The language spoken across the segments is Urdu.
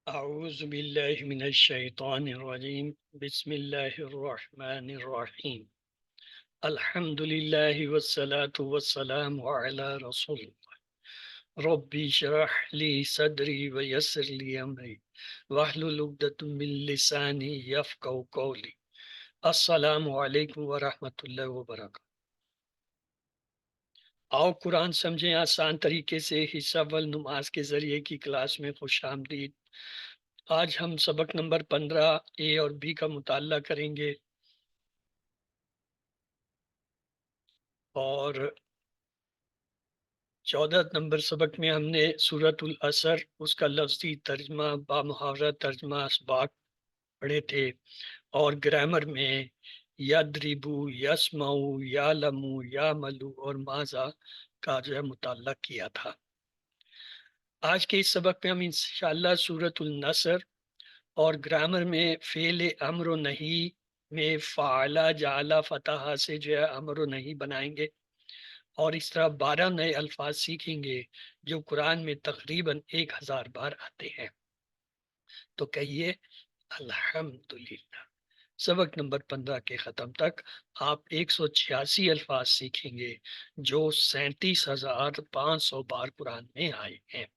اعوذ باللہ من الشیطان الرجیم بسم اللہ الرحمن الرحیم الحمد للہ والصلاة والسلام علی رسول اللہ ربی اشرح لی صدری ویسر لی امری واحلل عقدۃ من لسانی یفقہوا قولی۔ السلام علیکم ورحمۃ اللہ وبرکاتہ۔ آؤ قرآن سمجھیں آسان طریقے سے، حصہ اول نماز کے ذریعے کی کلاس میں خوش آمدید۔ آج ہم سبق نمبر 15 اے اور بی کا مطالعہ کریں گے، اور 14 نمبر سبق میں ہم نے سورۃ العصر اس کا لفظی ترجمہ با محاورہ ترجمہ اسباق پڑھے تھے، اور گرامر میں یدربو، یسمعو، یعلمو، یعملو اور ماذا کا جو ہے مطالعہ کیا تھا۔ آج کے اس سبق میں ہم انشاءاللہ سورۃ النصر اور گرامر میں فعل امر و نہی میں فعلا جعلا فتح سے جو ہے امر و نہی بنائیں گے، اور اس طرح 12 نئے الفاظ سیکھیں گے جو قرآن میں تقریباً 1000 بار آتے ہیں۔ تو کہیے الحمدللہ۔ سبق نمبر 15 کے ختم تک آپ 186 الفاظ سیکھیں گے جو 37,500 بار قرآن میں آئے ہیں۔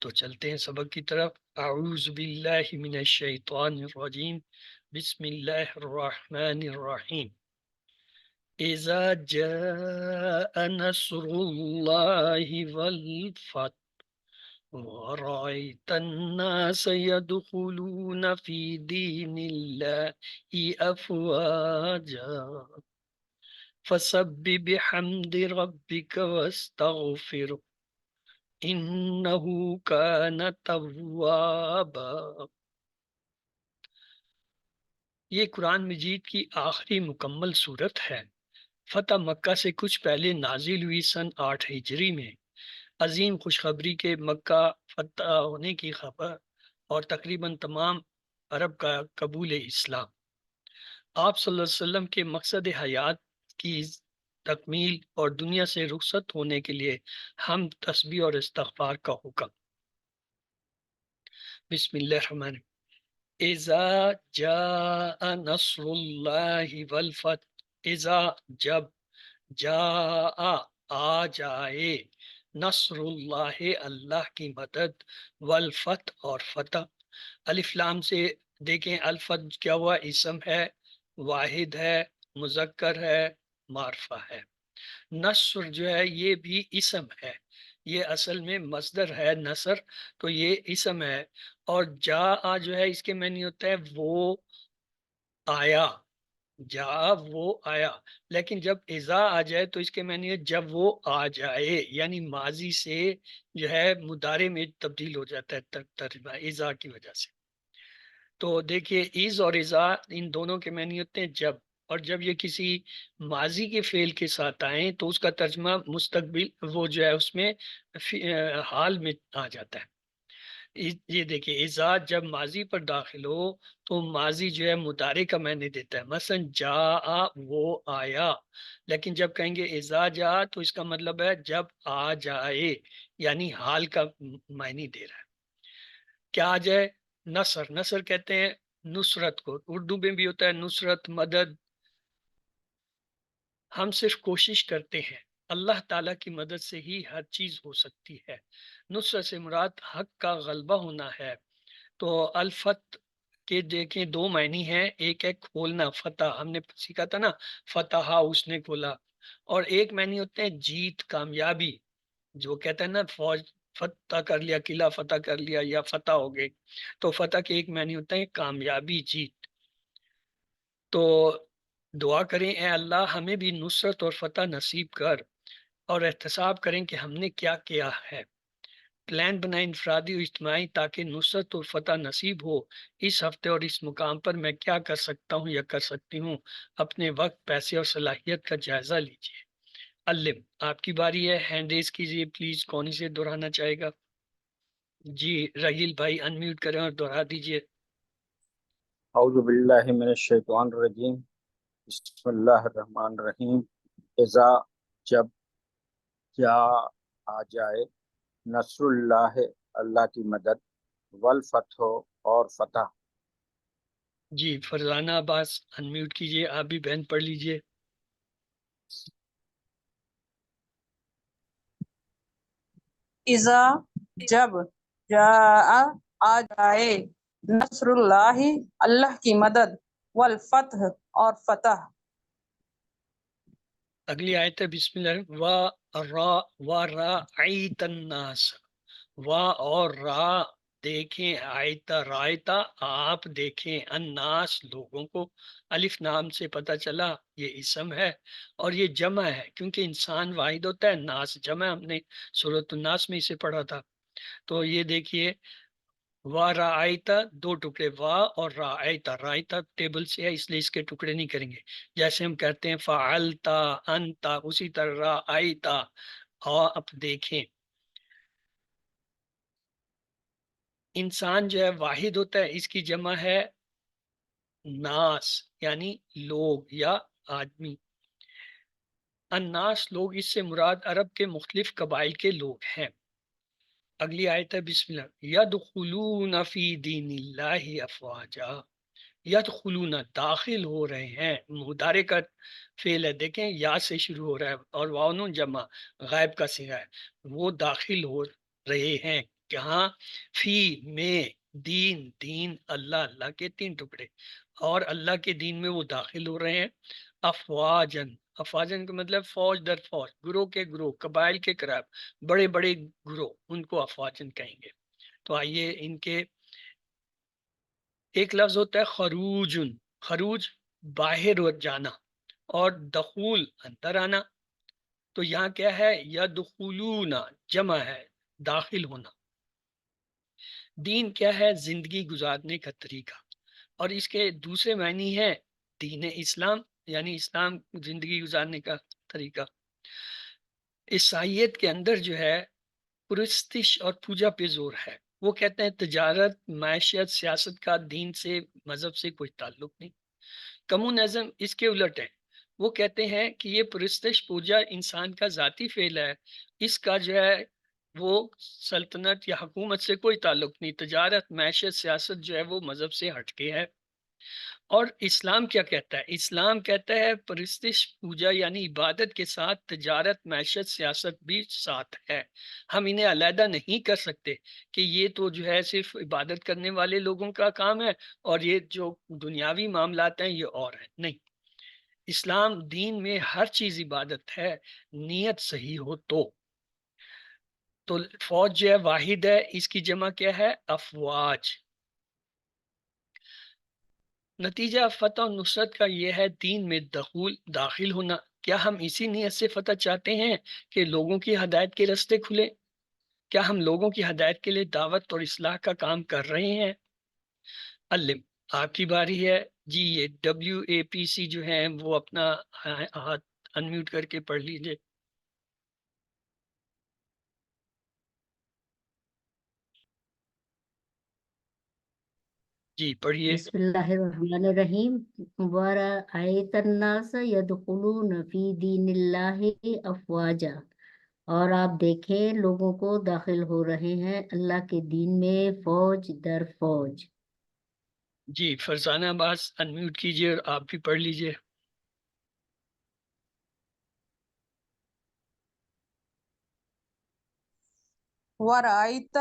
تو چلتے ہیں سبق کی طرف۔ اعوذ باللہ من الشیطان الرجیم، بسم اللہ الرحمن الرحیم۔ اذا جاء نصر اللہ والفتح ورأيت الناس يدخلون في دين الله أفواجا فسبح بحمد ربك واستغفره إنه كان توابا۔ یہ قرآن مجید کی آخری مکمل صورت ہے۔ فتح مکہ سے کچھ پہلے نازل ہوئی سن 8 ہجری میں۔ عظیم خوشخبری کے مکہ فتح ہونے کی خبر اور تقریباً تمام عرب کا قبول اسلام۔ آپ صلی اللہ علیہ وسلم کے مقصد حیات کی تکمیل اور دنیا سے رخصت ہونے کے لیے حمد، تسبیح اور استغفار کا حکم۔ بسم اللہ الرحمن الرحیم۔ اذا جاء نصر اللہ والفتح، اذا جب، جاء آ جائے، نصر اللہ اللہ کی مدد، والفتح اور فتح۔ الف لام سے دیکھیں، الفتح کیا ہوا؟ اسم ہے، واحد ہے، مذکر ہے، معرفہ ہے۔ نصر جو ہے یہ بھی اسم ہے، یہ اصل میں مصدر ہے نصر، تو یہ اسم ہے۔ اور جا جو ہے اس کے معنی ہوتا ہے وہ آیا، جا وہ آیا، لیکن جب اذا آ جائے تو اس کے معنی ہے جب وہ آ جائے، یعنی ماضی سے جو ہے مضارع میں تبدیل ہو جاتا ہے ترجمہ اذا کی وجہ سے۔ تو دیکھیے از اور اذا ان دونوں کے معنی ہوتے ہیں جب، اور جب یہ کسی ماضی کے فعل کے ساتھ آئیں تو اس کا ترجمہ مستقبل، وہ جو ہے اس میں حال میں آ جاتا ہے۔ یہ دیکھیے اذا جب ماضی پر داخل ہو تو ماضی جو ہے مضارع کا معنی دیتا ہے، مثلا جاء وہ آیا، لیکن جب کہیں گے اذا جاء تو اس کا مطلب ہے جب آ جائے، یعنی حال کا معنی دے رہا ہے۔ کیا آ جائے؟ نصر، نصر کہتے ہیں نصرت کو، اردو میں بھی ہوتا ہے نصرت، مدد۔ ہم صرف کوشش کرتے ہیں، اللہ تعالیٰ کی مدد سے ہی ہر چیز ہو سکتی ہے۔ نصرت سے مراد حق کا غلبہ ہونا ہے۔ تو الفتح کے دیکھیں 2 معنی ہیں، ایک ہے کھولنا، فتح ہم نے سیکھا تھا نا، فتح اس نے کھولا، اور ایک معنی ہوتے ہیں جیت، کامیابی۔ جو کہتا ہے نا فوج فتح کر لیا، قلعہ فتح کر لیا یا فتح ہو گئے، تو فتح کے ایک معنی ہوتا ہے کامیابی، جیت۔ تو دعا کریں اے اللہ ہمیں بھی نصرت اور فتح نصیب کر، اور احتساب کریں کہ ہم نے کیا کیا ہے۔ پلان بنائیں انفرادی و اجتماعی تاکہ نصرت اور فتح نصیب ہو۔ اس ہفتے اور اس مقام پر میں کیا کر سکتا ہوں یا کر سکتی ہوں؟ اپنے وقت، پیسے اور صلاحیت کا جائزہ لیجیے۔ علم، آپ کی باری ہے، ہینڈ ریز کیجیے پلیز، کون سے دہرانا چاہے گا؟ جی رحیل بھائی انمیوٹ کریں اور دہرا دیجیے۔ اعوذ باللہ من الشیطان الرجیم، بسم اللہ الرحمن الرحیم۔ اذا جب، جا آ جائے، نصر اللہ اللہ کی مدد، والفتح اور فتح. جی فرزانہ عباس انمیوٹ کیجئے، آپ بھی بہن پڑھ لیجئے. اذا جب جاء آ جائے نصر اللہ اللہ کی مدد والفتح اور فتح. اگلی آیت ہے بسم اللہ وَرَأَيْتَ النَّاسَ، وا اور را دیکھیں، آیتا رایتا آپ دیکھیں، الناس لوگوں کو. الف نام سے پتہ چلا یہ اسم ہے اور یہ جمع ہے کیونکہ انسان واحد ہوتا ہے، ناس جمع، ہم نے سورۃ الناس میں اسے پڑھا تھا. تو یہ دیکھیے وا رایتا دو ٹکڑے، وا اور رایتا، رایتا ٹیبل سے ہے اس لیے اس کے ٹکڑے نہیں کریں گے. جیسے ہم کہتے ہیں فعلتا انتا، اسی طرح رایتا آپ دیکھیں. انسان جو ہے واحد ہوتا ہے، اس کی جمع ہے ناس یعنی لوگ یا آدمی. الناس لوگ، اس سے مراد عرب کے مختلف قبائل کے لوگ ہیں. اگلی آیت ہے بسم اللہ یدخلون فی دین اللہ افواجا. یدخلون داخل ہو رہے ہیں، مضارع کا فعل ہے، دیکھیں یا سے شروع ہو رہا ہے اور واؤ جمع غائب کا صیغہ ہے. وہ داخل ہو رہے ہیں کہاں؟ فی میں، دین دین اللہ، اللہ کے تین ٹکڑے، اور اللہ کے دین میں وہ داخل ہو رہے ہیں. افواجن، افواجن کا مطلب فوج در فوج، گروہ کے گروہ، قبائل کے قراب، بڑے بڑے گروہ، ان کو افواجن کہیں گے. تو آئیے ان کے ایک لفظ ہوتا ہے خروج، خروج باہر ہو جانا، اور دخول اندر آنا. تو یہاں کیا ہے؟ یدخلون جمع ہے، داخل ہونا. دین کیا ہے؟ زندگی گزارنے کا طریقہ، اور اس کے دوسرے معنی ہے دین اسلام، یعنی اسلام زندگی گزارنے کا طریقہ. عیسائیت کے اندر جو ہے پرستش اور پوجا پہ زور ہے. وہ کہتے ہیں تجارت، معیشت، سیاست کا دین سے، مذہب سے کوئی تعلق نہیں. کمیونزم اس کے الٹ ہے، وہ کہتے ہیں کہ یہ پرستش پوجا انسان کا ذاتی فعل ہے، اس کا جو ہے وہ سلطنت یا حکومت سے کوئی تعلق نہیں. تجارت، معیشت، سیاست جو ہے وہ مذہب سے ہٹ کے ہے. اور اسلام کیا کہتا ہے؟ اسلام کہتا ہے پرستش پوجا یعنی عبادت کے ساتھ تجارت، معیشت، سیاست بھی ساتھ ہے. ہم انہیں علیحدہ نہیں کر سکتے کہ یہ تو جو ہے صرف عبادت کرنے والے لوگوں کا کام ہے اور یہ جو دنیاوی معاملات ہیں یہ اور ہیں. نہیں، اسلام دین میں ہر چیز عبادت ہے، نیت صحیح ہو تو. تو فوج جو ہے واحد ہے، اس کی جمع کیا ہے؟ افواج. نتیجہ فتح و نصرت کا یہ ہے دین میں داخل ہونا. کیا ہم اسی نیت سے فتح چاہتے ہیں کہ لوگوں کی ہدایت کے راستے کھلے؟ کیا ہم لوگوں کی ہدایت کے لیے دعوت اور اصلاح کا کام کر رہے ہیں؟ علم، آپ کی باری ہے. جی یہ WAPC جو ہیں وہ اپنا ہاتھ انمیوٹ کر کے پڑھ لیجئے. جی پڑھیے. بسم اللہ الرحمن الرحیم. وَرَأَيْتَ النَّاسَ يَدْخُلُونَ فِي دِينِ اللَّهِ أَفْوَاجًا، اور آپ دیکھیں لوگوں کو داخل ہو رہے ہیں اللہ کے دین میں فوج در فوج. جی فرزانہ عباس انمیوٹ کیجئے اور آپ بھی پڑھ لیجئے. ورائت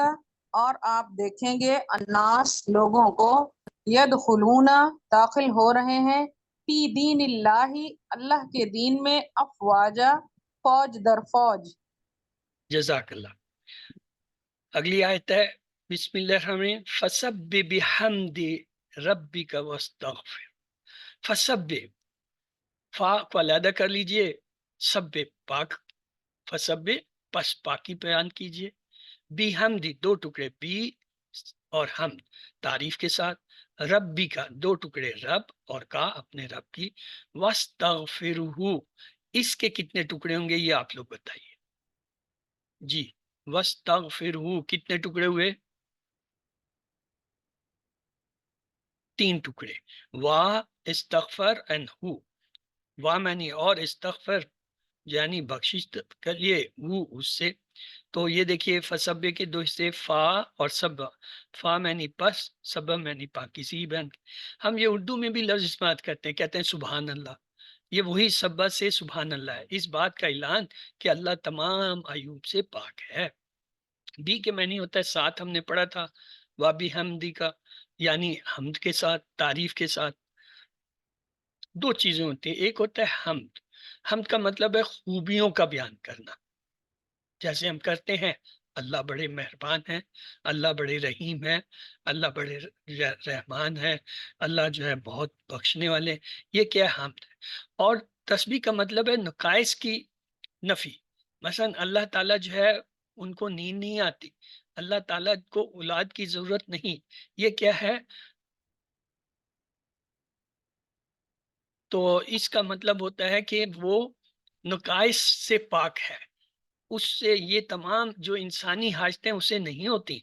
اور آپ دیکھیں گے الناس لوگوں کو یدخلون داخل ہو رہے ہیں فی دین اللہ اللہ کے دین میں افواجا فوج در فوج. جزاک اللہ. اگلی آیت ہے بسم اللہ الرحمن الرحیم فسبح بحمد ربک واستغفر. فسبح، فا کو علیحدہ کر لیجئے، سب پاک، فسبح پس پاکی بیان کیجئے، بی حمدی دو ٹکڑے، بی اور حمد تعریف کے ساتھ، ربی کا دو ٹکڑے، رب اور کا اپنے رب کی، واستغفرہ اس کے کتنے ٹکڑے ہوں گے یہ آپ لوگ بتائیے. جی واستغفرہ کتنے ٹکڑے ہوئے؟ تین ٹکڑے. وا استغفر اینڈ ہو، وا معنی اور، استغفر یعنی بخشش کریے، وہ اس سے. تو یہ دیکھیے فسبے کے دو حصے فا اور سبا. فا معنی پس، سبا معنی پاکیزگی بیان. ہم یہ اردو میں بھی لفظ استعمال کرتے ہیں، کہتے ہیں سبحان اللہ. یہ وہی سبا سے سبحان اللہ ہے، اس بات کا اعلان کہ اللہ تمام عیوب سے پاک ہے. بی کے معنی ہوتا ہے ساتھ، ہم نے پڑھا تھا وابی حمدی کا، یعنی حمد کے ساتھ، تعریف کے ساتھ. دو چیزیں ہوتی ہیں، ایک ہوتا ہے حمد. حمد کا مطلب ہے خوبیوں کا بیان کرنا، جیسے ہم کرتے ہیں اللہ بڑے مہربان ہیں، اللہ بڑے رحیم ہیں، اللہ بڑے رحمان ہیں، اللہ جو ہے بہت بخشنے والے. یہ کیا ہے؟ حمد ہے. اور تسبیح کا مطلب ہے نقائص کی نفی. مثلا اللہ تعالیٰ جو ہے ان کو نیند نہیں آتی، اللہ تعالیٰ کو اولاد کی ضرورت نہیں. یہ کیا ہے؟ تو اس کا مطلب ہوتا ہے کہ وہ نقائص سے پاک ہے. اس سے یہ تمام جو انسانی حاجتیں اسے نہیں ہوتی،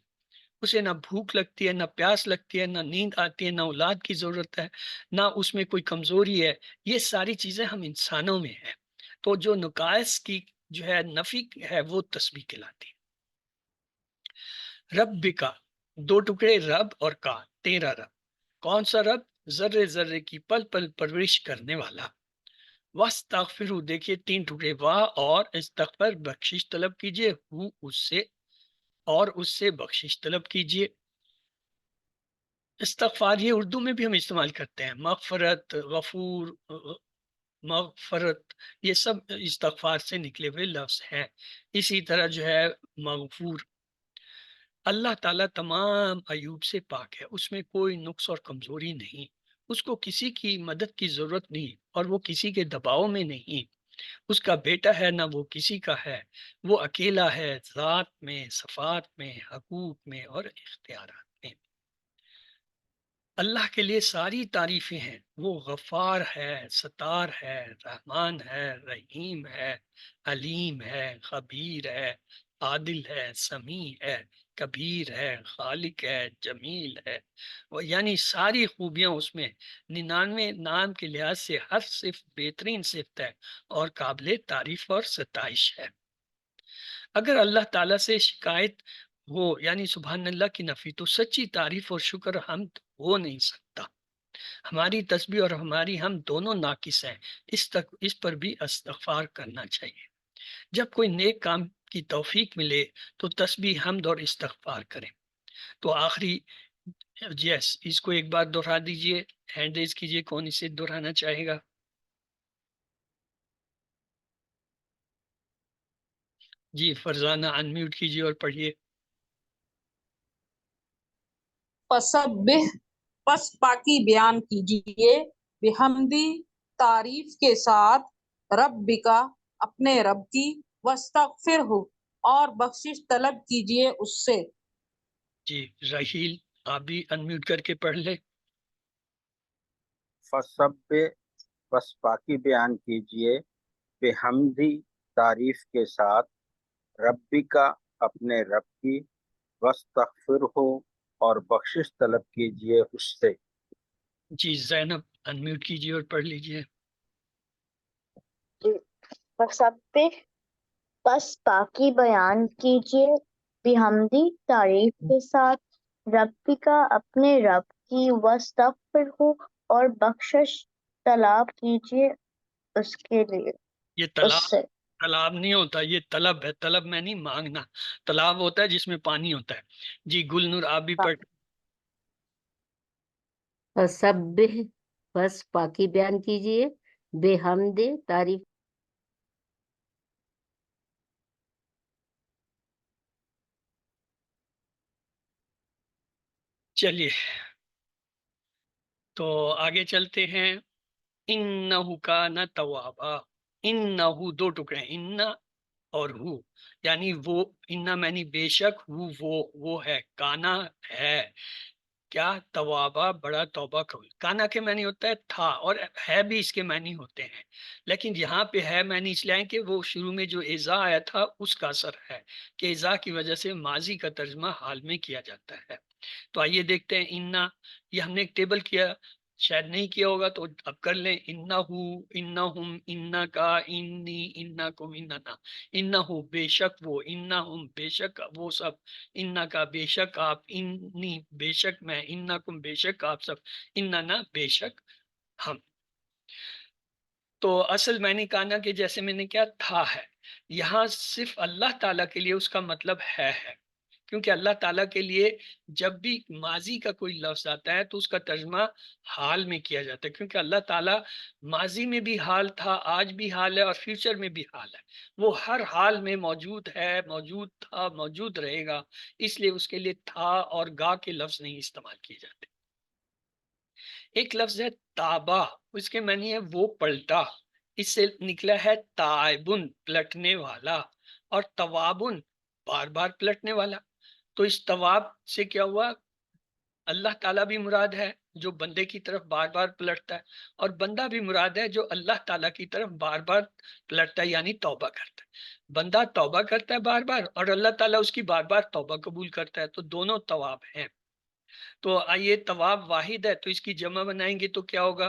اسے نہ بھوک لگتی ہے، نہ پیاس لگتی ہے، نہ نیند آتی ہے، نہ اولاد کی ضرورت ہے، نہ اس میں کوئی کمزوری ہے. یہ ساری چیزیں ہم انسانوں میں ہیں. تو جو نقائص کی جو ہے نفی ہے وہ تسبیح کہلاتی ہے. رب کا دو ٹکڑے، رب اور کا، تیرا رب. کون سا رب؟ ذرے ذرے کی پل پل پرورش کرنے والا. واستغفروا دیکھیے تین ٹکڑے، واہ اور استغفر، بخشش طلب کیجئے، ہو اس سے، اور اس سے بخشش طلب کیجئے. استغفار یہ اردو میں بھی ہم استعمال کرتے ہیں، مغفرت، غفور، مغفرت، یہ سب استغفار سے نکلے ہوئے لفظ ہیں. اسی طرح جو ہے مغفور. اللہ تعالیٰ تمام عیوب سے پاک ہے، اس میں کوئی نقص اور کمزوری نہیں، اس کو کسی کی مدد کی ضرورت نہیں، اور وہ کسی کے دباؤ میں نہیں. اس کا بیٹا ہے نہ وہ کسی کا ہے، وہ اکیلا ہے ذات میں، صفات میں، حقوق میں اور اختیارات میں. اللہ کے لیے ساری تعریفیں ہیں. وہ غفار ہے، ستار ہے، رحمان ہے، رحیم ہے، علیم ہے، خبیر ہے، عادل ہے، سمیع ہے، کبیر ہے، خالق ہے، جمیل ہے. یعنی ساری خوبیاں اس میں، 99 نام کے لحاظ سے ہر صفت بہترین صفت ہے اور قابل تعریف اور ستائش ہے. اگر اللہ تعالیٰ سے شکایت ہو یعنی سبحان اللہ کی نفی، تو سچی تعریف اور شکر حمد ہو نہیں سکتا. ہماری تسبیح اور ہماری ہم دونوں ناقص ہیں، اس پر بھی استغفار کرنا چاہیے. جب کوئی نیک کام کی توفیق ملے تو تسبیح، حمد اور استغفار کریں. تو آخری یس، اس کو ایک بار دہرا دیجئے، ہینڈ ریز کیجئے، کون اسے دہرانا چاہے گا؟ جی فرزانہ انمیوٹ کیجئے اور پڑھیے. فسبح پس پاکی بیان کیجیے، بحمدی تعریف کے ساتھ، ربکا اپنے رب کی، واستغفرہ اور بخشش طلب کیجیے اس سے. جی راہیل آپ بھی انمیوٹ کر کے پڑھ لیں. فسب بس باقی بیان کیجئے، بحمدی تعریف کے ساتھ، ربی کا اپنے رب کی، واستغفرہ اور بخشش طلب کیجئے اس سے. جی زینب انمیوٹ کیجئے اور پڑھ لیجئے. فسبح پس پاکی بیان کیجیے، بحمدی تعریف کے ساتھ، ربی کا اپنے رب کی، واستغفرہ اور بخشش طلب کیجیے اس کے لیے، یہ اس سے. طلب نہیں ہوتا، یہ طلب ہے. طلب میں نہیں مانگنا، طلب ہوتا ہے جس میں پانی ہوتا ہے. جی گلنور آپ بھی پڑھ. فسبح بس پاکی بیان کیجئے، بے حمد تعریف چلیے تو آگے چلتے ہیں. انہو کان توابا. انہو دو ٹکڑے ہیں، انہ اور ہو، یعنی وہ، انہ معنی بے شک، وہ ہے، کانا ہے کیا؟ توابا بڑا توبہ قبول. کانا کے معنی ہوتا ہے تھا، اور ہے بھی اس کے معنی ہوتے ہیں، لیکن یہاں پہ ہے معنی اس لیے کہ وہ شروع میں جو ازا آیا تھا اس کا اثر ہے کہ ازا کی وجہ سے ماضی کا ترجمہ حال میں کیا جاتا ہے. تو آئیے دیکھتے ہیں. انا، یہ ہم نے ایک ٹیبل کیا شاید نہیں کیا ہوگا تو اب کر لیں. انہو، انہم، انکا، انی، انکم، اننا. انہو بے شک وہ، انہم بے شک وہ سب، انکا بے شک آپ، انی بے شک میں، انکم بے شک آپ سب، اننا بے شک ہم. تو اصل میں نے کہا نا کہ جیسے میں نے کیا تھا ہے، یہاں صرف اللہ تعالیٰ کے لیے اس کا مطلب ہے، کیونکہ اللہ تعالیٰ کے لیے جب بھی ماضی کا کوئی لفظ آتا ہے تو اس کا ترجمہ حال میں کیا جاتا ہے، کیونکہ اللہ تعالیٰ ماضی میں بھی حال تھا، آج بھی حال ہے اور فیوچر میں بھی حال ہے. وہ ہر حال میں موجود ہے، موجود تھا، موجود رہے گا. اس لیے اس کے لیے تھا اور گا کے لفظ نہیں استعمال کیے جاتے. ایک لفظ ہے تابا، اس کے معنی ہے وہ پلٹا. اس سے نکلا ہے تائبن پلٹنے والا، اور توابن بار بار پلٹنے والا. تو اس تواب سے کیا ہوا؟ اللہ تعالیٰ بھی مراد ہے جو بندے کی طرف بار بار پلٹتا ہے، اور بندہ بھی مراد ہے جو اللہ تعالیٰ کی طرف بار بار پلٹتا ہے، یعنی توبہ کرتا ہے. بندہ توبہ کرتا ہے بار بار، اور اللہ تعالیٰ اس کی بار بار توبہ قبول کرتا ہے. تو دونوں تواب ہیں. تو آئیے، تواب واحد ہے تو اس کی جمع بنائیں گے تو کیا ہوگا؟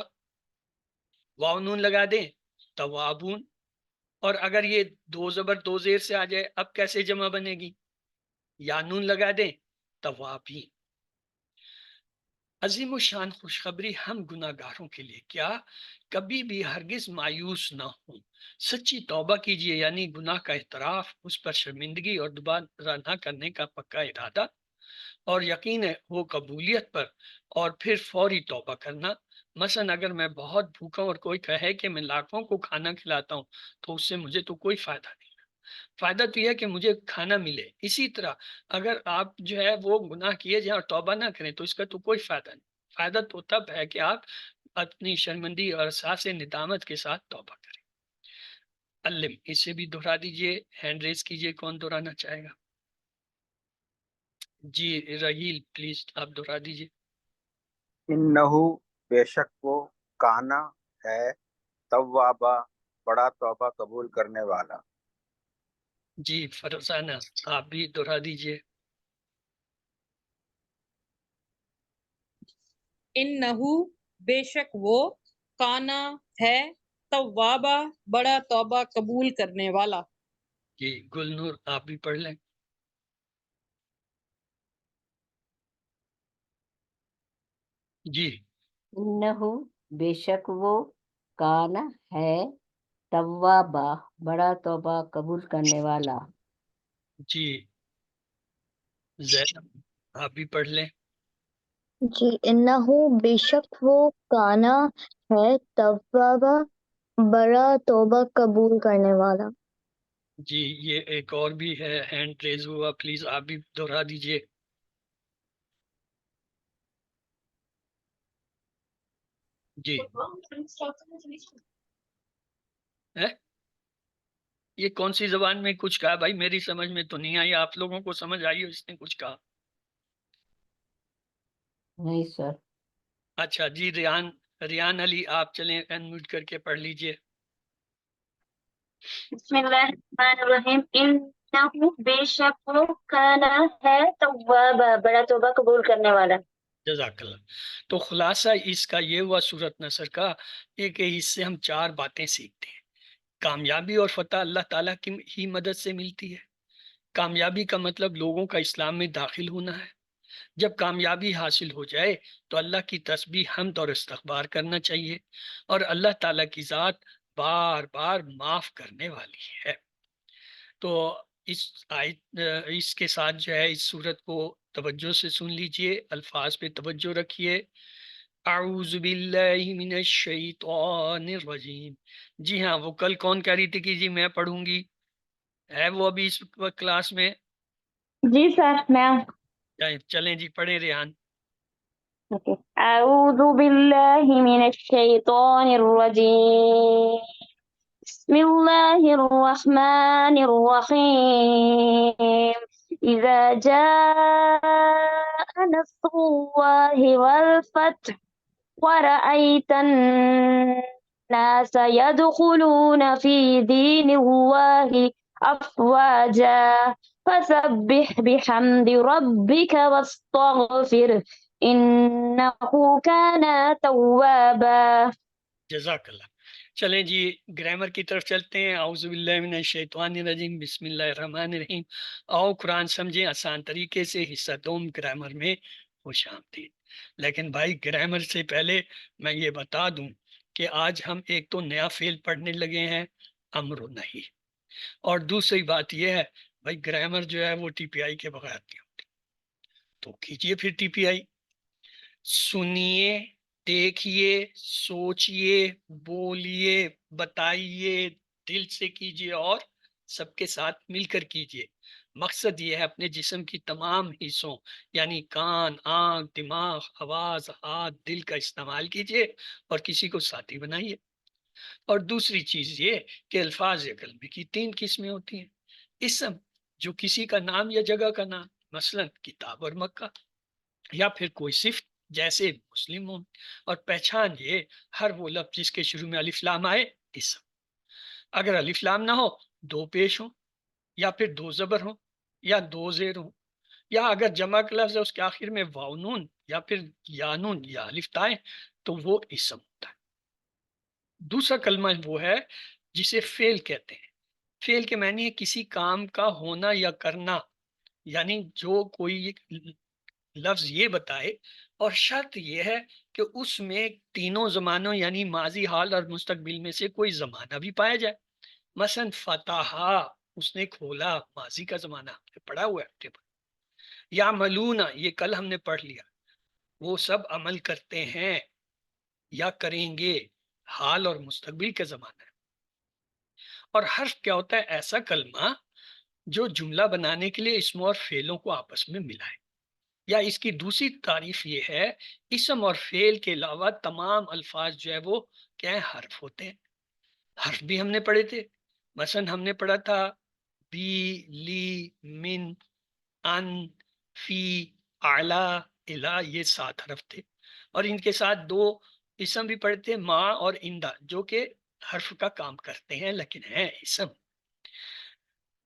واو نون لگا دیں، توابون. اور اگر یہ دو زبر دو زیر سے آ جائے، اب کیسے جمع بنے گی؟ یا نون لگا دیں، توابین. عظیم و شان خوشخبری ہم گناہ گاروں کے لیے، کیا کبھی بھی ہرگز مایوس نہ ہوں. سچی توبہ کیجیے، یعنی گناہ کا اعتراف، اس پر شرمندگی اور دوبارہ نہ کرنے کا پکا ارادہ، اور یقین ہے وہ قبولیت پر، اور پھر فوری توبہ کرنا. مثلا اگر میں بہت بھوکا اور کوئی کہے کہ میں لاکھوں کو کھانا کھلاتا ہوں تو اس سے مجھے تو کوئی فائدہ نہیں. فائدہ تو یہ ہے کہ مجھے کھانا ملے. اسی طرح اگر آپ جو ہے وہ گناہ کیے جائیں اور توبہ نہ کریں تو اس کا تو کوئی فائدہ نہیں. فائدہ تو تب ہے کہ آپ اپنی شرمندگی اور احساس ندامت کے ساتھ توبہ کریں. علم، اسے بھی دہرا دیجئے، ہینڈ ریز کیجئے، کون دہرانا چاہے گا؟ جی رحیل پلیز آپ دہرا دیجئے. انہو بے شک وہ، کانا ہے، توابا بڑا توبہ قبول کرنے والا. جی فرزانہ آپ بھی دہرا دیجئے. انہو بے شک وہ، کانا ہے، توابا بڑا توبہ قبول کرنے والا. جی گلنور آپ بھی پڑھ لیں. جی انہو بے شک وہ، کانا ہے، توابا بڑا توبہ قبول کرنے والا. جی زینب آپ بھی پڑھ لیں. جی انہو بے شک وہ، کانا ہے، توابا بڑا توبہ قبول کرنے والا. جی یہ ایک اور بھی ہے، ہینڈ ریز ہوا، پلیز آپ بھی دہرا دیجئے. جی یہ کون سی زبان میں کچھ کہا بھائی؟ میری سمجھ میں تو نہیں آئی، آپ لوگوں کو سمجھ آئی ہو اس نے کچھ کہا؟ نہیں سر. اچھا جی ریان علی آپ چلیں انمیوٹ کر کے پڑھ لیجئے. بسم اللہ الرحمن الرحیم. انہو بے شک وہ، کانا ہے، توابا بڑا توبہ قبول کرنے والا. جزاک اللہ. تو خلاصہ اس کا یہ ہوا سورت نصر کا، کہ اس سے ہم چار باتیں سیکھتے ہیں. کامیابی اور فتح اللہ تعالیٰ کی ہی مدد سے ملتی ہے. کامیابی کا مطلب لوگوں کا اسلام میں داخل ہونا ہے. جب کامیابی حاصل ہو جائے تو اللہ کی تسبیح، حمد اور استغفار کرنا چاہیے، اور اللہ تعالیٰ کی ذات بار بار معاف کرنے والی ہے. تو اس کے ساتھ جو ہے اس صورت کو توجہ سے سن لیجئے، الفاظ پہ توجہ رکھیے. اعوذ باللہ من الشیطان الرجیم. جی ہاں، وہ کل کون کہہ رہی تھی کہ جی میں پڑھوں گی؟ ہے وہ ابھی اس وقت کلاس میں؟ جی سر میں چلیں جی پڑھیں ریحان. اعوذ باللہ من الشیطان الرجیم. بسم اللہ الرحمن الرحیم. اذا جاء نصر اللہ والفتح ورأيت الناس يدخلون في دين الله أفواجا فسبح بحمد ربك واستغفره إنه كان توابا. جزاک اللہ. چلیں جی گرامر کی طرف چلتے ہیں. اعوذ باللہ من الشیطان الرجیم بسم اللہ الرحمن الرحیم. آؤ قرآن سمجھیں آسان طریقے سے. حصہ دوم گرامر میں خوش آمدید. لیکن بھائی گرامر سے پہلے میں یہ بتا دوں کہ آج ہم ایک تو نیا فعل پڑھنے لگے ہیں امر و نہیں، اور دوسری بات یہ ہے بھائی گرامر جو ہے وہ ٹی پی آئی کے بغیر نہیں ہوتی. تو کیجئے پھر ٹی پی آئی. سنیے، دیکھیے، سوچئے، بولیے، بتائیے، دل سے کیجئے اور سب کے ساتھ مل کر کیجئے. مقصد یہ ہے اپنے جسم کی تمام حصوں یعنی کان، آنکھ، دماغ، آواز، ہاتھ، دل کا استعمال کیجئے اور کسی کو ساتھی بنائیے. اور دوسری چیز یہ کہ الفاظ کلمے کی 3 قسمیں ہوتی ہیں. اسم جو کسی کا نام یا جگہ کا نام، مثلا کتاب اور مکہ، یا پھر کوئی صفت جیسے مسلم ہوں. اور پہچان یہ ہر وہ لفظ جس کے شروع میں الف لام آئے اسم. اگر الف لام نہ ہو 2 پیش ہوں یا پھر 2 زبر ہوں یا 2 زیر ہوں، یا اگر جمع کا لفظ ہے اس کے آخر میں واو نون یا پھر یا نون یا الف تائیں تو وہ اسم ہوتا ہے. دوسرا کلمہ وہ ہے جسے فعل کہتے ہیں. فعل کے معنی ہے کسی کام کا ہونا یا کرنا، یعنی جو کوئی لفظ یہ بتائے اور شرط یہ ہے کہ اس میں تینوں زمانوں یعنی ماضی، حال اور مستقبل میں سے کوئی زمانہ بھی پایا جائے. مثلا فتح اس نے کھولا، ماضی کا زمانہ ہم نے پڑھا ہوا ہے. یا ملونا یہ کل ہم نے پڑھ لیا، وہ سب عمل کرتے ہیں یا کریں گے، حال اور مستقبل کا زمانہ ہے. اور حرف کیا ہوتا ہے؟ ایسا کلمہ جو جملہ بنانے کے لیے اسموں اور فعلوں کو آپس میں ملائے. یا اس کی دوسری تعریف یہ ہے اسم اور فعل کے علاوہ تمام الفاظ جو ہے وہ کیا ہے؟ حرف ہوتے ہیں. حرف بھی ہم نے پڑھے تھے. مثلا ہم نے پڑھا تھا بی، لی، من، ان، فی، اعلی، الا، یہ 7 حرف تھے. اور ان کے ساتھ 2 اسم بھی پڑھے تھے، ما اور اندا، جو کہ حرف کا کام کرتے ہیں لیکن ہیں اسم.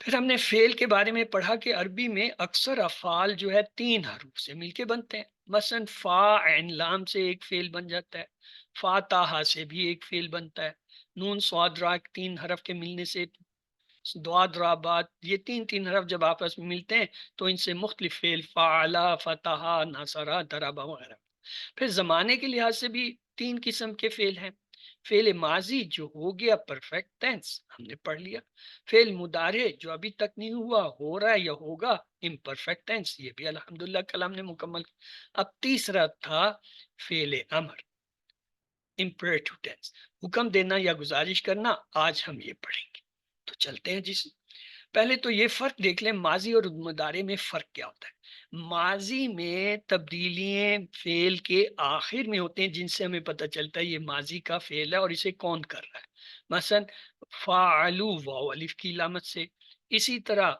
پھر ہم نے فعل کے بارے میں پڑھا کہ عربی میں اکثر افعال جو ہے 3 حروف سے مل کے بنتے ہیں. مثلا فا عین لام سے ایک فعل بن جاتا ہے، فاتحہ سے بھی ایک فعل بنتا ہے، نون صاد را 3 حرف کے ملنے سے دواد را بات، یہ 3 حرف جب آپس میں ملتے ہیں تو ان سے مختلف فعل فعلا، فتحہ، نصرہ، ضربہ وغیرہ. پھر زمانے کے لحاظ سے بھی 3 قسم کے فعل ہیں. فعل ماضی جو ہو گیا پرفیکٹ ٹینس ہم نے پڑھ لیا. فعل مضارع جو ابھی تک نہیں ہوا، ہو رہا ہے یا ہوگا امپرفیکٹ ٹینس، یہ بھی الحمدللہ کل ہم نے مکمل. اب تیسرا تھا فعل امر امپریٹو ٹینس، حکم دینا یا گزارش کرنا. آج ہم یہ پڑھیں گے. تو چلتے ہیں جس پہلے تو یہ فرق دیکھ لیں ماضی اور مضارع میں فرق کیا ہوتا ہے. ماضی میں تبدیلیاں فعل کے آخر میں ہوتے ہیں جن سے ہمیں پتہ چلتا ہے یہ ماضی کا فعل ہے اور اسے کون کر رہا ہے. مثلا فعلوا واو الف کی علامت سے. اسی طرح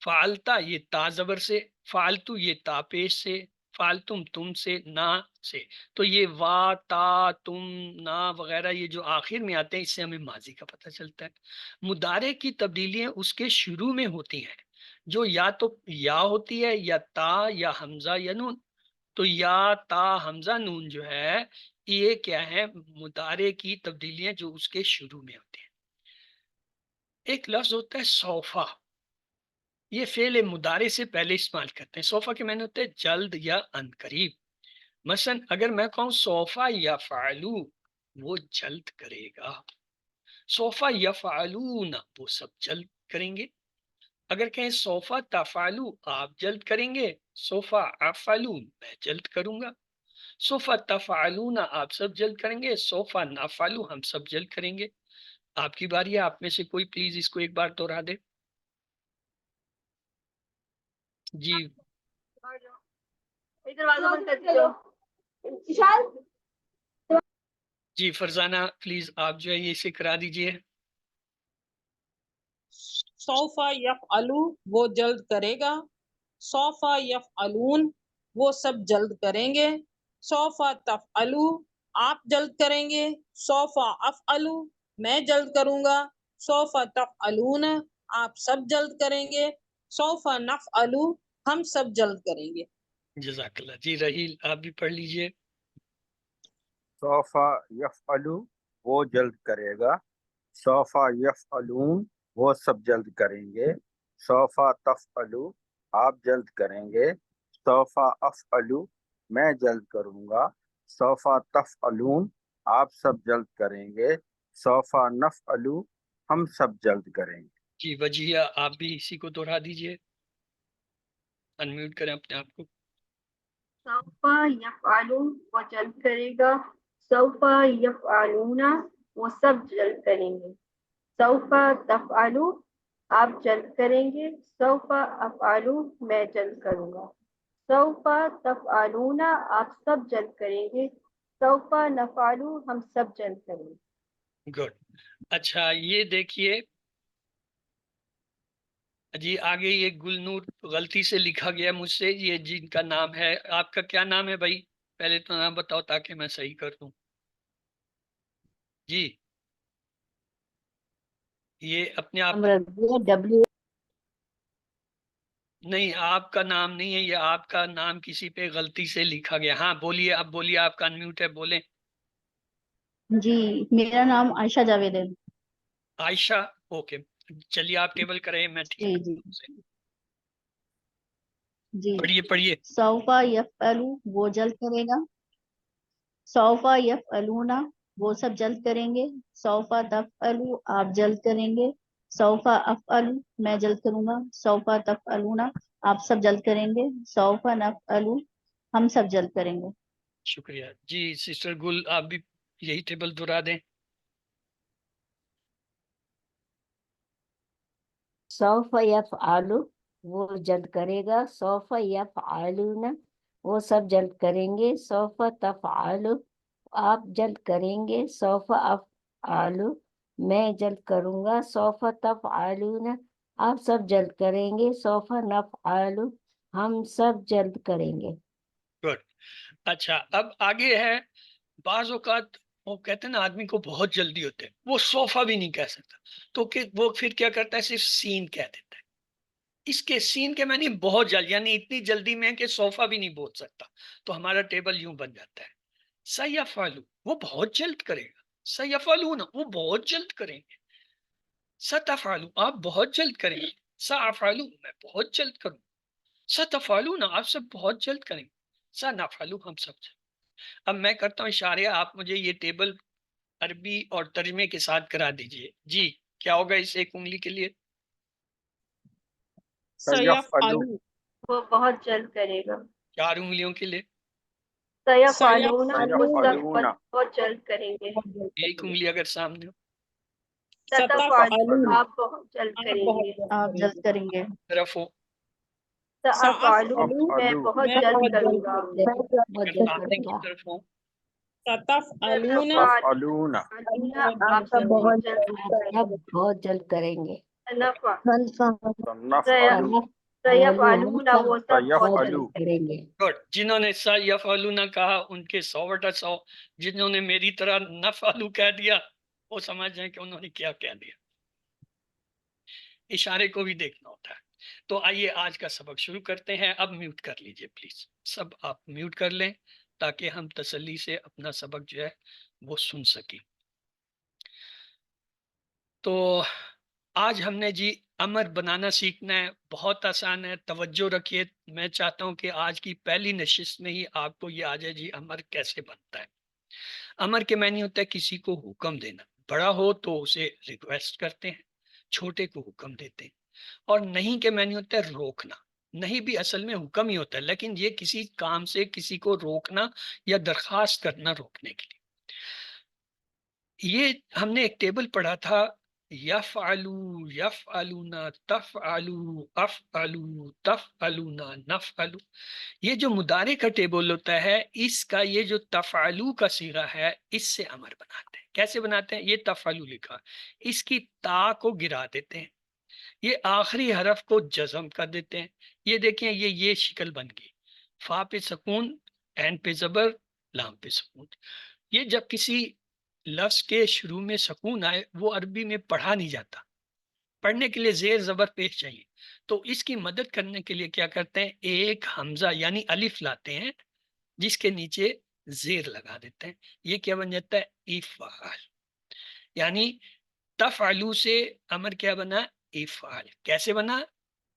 فعلتا یہ تا زبر سے، فعلتو یہ تا پیش سے، فعلتم تم سے، نا سے. تو یہ وا، تا، تم، نا وغیرہ یہ جو آخر میں آتے ہیں اس سے ہمیں ماضی کا پتہ چلتا ہے. مضارع کی تبدیلیاں اس کے شروع میں ہوتی ہیں جو یا تو یا ہوتی ہے یا تا یا حمزہ یا نون. تو یا، تا، حمزہ، نون جو ہے یہ کیا ہے؟ مضارع کی تبدیلیاں جو اس کے شروع میں ہوتی ہیں. ایک لفظ ہوتا ہے سوفا، یہ فعل مضارع سے پہلے استعمال کرتے ہیں. سوفا کے معنی ہوتے ہیں جلد یا ان قریب. مثلا اگر میں کہوں سوفا یا فعلو، وہ جلد کرے گا. سوفا یا فعلون، وہ سب جلد کریں گے. اگر کہیں سوفا تفعلو، آپ جلد کریں گے. سوفا افعلو، میں جلد کروں گا. سوفا تفعلون، آپ سب جلد کریں گے. سوفا نفعلو، ہم سب جلد کریں گے. آپ کی باری ہے، آپ میں سے کوئی پلیز اس کو ایک بار دوہرا دے. جی جی فرزانہ پلیز آپ جو ہے یہ اسے کرا دیجئے. سوفا یفعلو وہ جلد کرے گا. سوفا یفعلون وہ سب جلد کریں گے. سوفا تفعلو آپ جلد کریں گے. سوفا افعلو میں جلد کروں گا. سوفا تفعلون آپ سب جلد کریں گے. سوف نفعلو ہم سب جلد کریں گے. جزاک اللہ. جی رحیل آپ بھی پڑھ لیجئے. سوف یفعلو وہ جلد کرے گا، سوف یفعلون وہ سب جلد کریں گے، سوف تفعلو آپ جلد کریں گے، سوف افعلو میں جلد کروں گا، سوف تفعلون آپ سب جلد کریں گے، سوف نفعلو ہم سب جلد کریں گے. جی وجیہ آپ بھی اسی کو دہرا دیجئے، انمیوٹ کریں اپنے آپ کو. سوف یفعلو وہ جلد کرے گا، سوف یفعلون وہ سب جلد کریں گے، سوف تفعلو آپ جلد کریں گے، سوف افعلو میں جلد کروں گا، سوف تفعلون آپ سب جلد کریں گے، سوف نفعلو ہم سب جلد کریں گے. گڈ. اچھا یہ دیکھیے جی آگے یہ گلنور غلطی سے لکھا گیا مجھ سے، یہ جن کا نام ہے، آپ کا کیا نام ہے بھائی؟ پہلے تو نام بتاؤ تاکہ میں صحیح کر دوں. جی یہ اپنے آپ ڈبلیو نہیں، آپ کا نام نہیں ہے، یہ آپ کا نام کسی پہ غلطی سے لکھا گیا. ہاں بولیے، اب بولیے، آپ کا انمیوٹ ہے، بولیں. جی میرا نام عائشہ جاوید ہے. عائشہ، اوکے. چلیے آپ ٹیبل کریں، میں ٹھیک جی کرتا جی ہوں اسے. جی پڑھیے پڑھیے. سوف یفعلو وہ جلد کرے گا، سوف یفعلون وہ سب جلد کریں گے، سوف تفعلو آپ جلد کریں گے، سوف افعلو میں جلد کروں گا، سوف تفعلون آپ سب جلد کریں گے، سوف نفعلو ہم سب جلد کریں گے. شکریہ. جی سسٹر گل آپ بھی یہی ٹیبل دہرا دیں. سوف یفعلو وہ جلد کرے گا، سوف یفعلون وہ سب جلد کریں گے، سوف تفعلو آپ جلد کریں گے، سوف افعلو میں جلد کروں گا، سوف تفعلون آپ سب جلد کریں گے، سوف نفعلو ہم سب جلد کریں گے. گڈ. اچھا اب آگے ہے، بعض اوقات وہ کہتے ہیں نا آدمی کو بہت جلدی ہوتے ہیں، وہ صوفہ بھی نہیں کہہ سکتا، تو کہ وہ پھر کیا کرتا ہے، صرف سین کہہ دیتا ہے. اس کے سین کے معنی بہت جلد، یعنی اتنی جلدی میں کہ صوفہ بھی نہیں بول سکتا، تو ہمارا ٹیبل یوں بن جاتا ہے. سیفعلو وہ بہت جلد کرے گا، سیفعلون وہ بہت جلد کریں گے، ستفعلو آپ بہت جلد کریں گے، سافعلو میں بہت جلد کروں گا، ستفعلون آپ سب بہت جلد کریں گے، سنفعلو ہم سب جلد. اب میں کرتا ہوں اشارے، آپ مجھے یہ ٹیبل عربی اور ترجمے کے ساتھ کرا دیجئے. جی کیا ہوگا اس ایک انگلی کے لیے؟ سیفعلو وہ بہت جلد کرے گا، 4 انگلیوں کے لیے؟ سیفعلون وہ سب سیفعلون بہت جلد کریں گے، ایک انگلی اگر سامنے ہو. ستفعلون آپ بہت جلد کریں گے، آپ جلد کریں گے، طرف ہو. سأفعلو میں افعلو بہت جلد کروں گا، بہت اگر جلد سامنے کروں کی گا. طرف ہو. تفعلون آپ سب بہت جلد کریں آپ گے، سب بہت جلد کریں گے. سنفعلو سیفعلون وہ سب بہت بہت جلد سیفعلو جلد کریں گے. گڈ. جنہوں نے سیفعلون کہا ان کے 100 بٹا 100، جنہوں نے میری طرح نفعلو کہہ دیا وہ سمجھ جائیں کہ انہوں نے کیا کہہ دیا. اشارے کو بھی دیکھنا ہوتا ہے. تو آئیے آج کا سبق شروع کرتے ہیں. اب میوٹ کر لیجئے پلیز، سب آپ میوٹ کر لیں تاکہ ہم تسلی سے اپنا سبق جو ہے وہ سن سکیں. تو آج ہم نے جی امر بنانا سیکھنا ہے، بہت آسان ہے، توجہ رکھیے. میں چاہتا ہوں کہ آج کی پہلی نشست میں ہی آپ کو یہ آ جائے جی امر کیسے بنتا ہے. امر کے معنی ہوتا ہے کسی کو حکم دینا، بڑا ہو تو اسے ریکویسٹ کرتے ہیں، چھوٹے کو حکم دیتے ہیں. اور نہیں کے معنی ہوتا ہے روکنا. نہیں بھی اصل میں حکم ہی ہوتا ہے، لیکن یہ کسی کام سے کسی کو روکنا یا درخواست کرنا، روکنے کے لیے. یہ ہم نے ایک ٹیبل پڑھا تھا، یفعلو، یفعلون، تفعلو، افعلو، تفعلون، نفعلو. یہ جو مضارع کا ٹیبل ہوتا ہے، اس کا یہ جو تفعلو کا صیغہ ہے، اس سے امر بناتے ہیں. کیسے بناتے ہیں؟ یہ تفعلو لکھا، اس کی تا کو گرا دیتے ہیں، یہ آخری حرف کو جزم کر دیتے ہیں. یہ دیکھیں یہ شکل بن گئی، فا پہ سکون، عین پہ زبر، لام پہ سکون. یہ جب کسی لفظ کے شروع میں سکون آئے وہ عربی میں پڑھا نہیں جاتا، پڑھنے کے لیے زیر زبر پیش چاہیے. تو اس کی مدد کرنے کے لیے کیا کرتے ہیں، ایک حمزہ یعنی الف لاتے ہیں جس کے نیچے زیر لگا دیتے ہیں. یہ کیا بن جاتا ہے، افعال. یعنی تفعلو سے امر کیا بنا، افعال. کیسے بنا،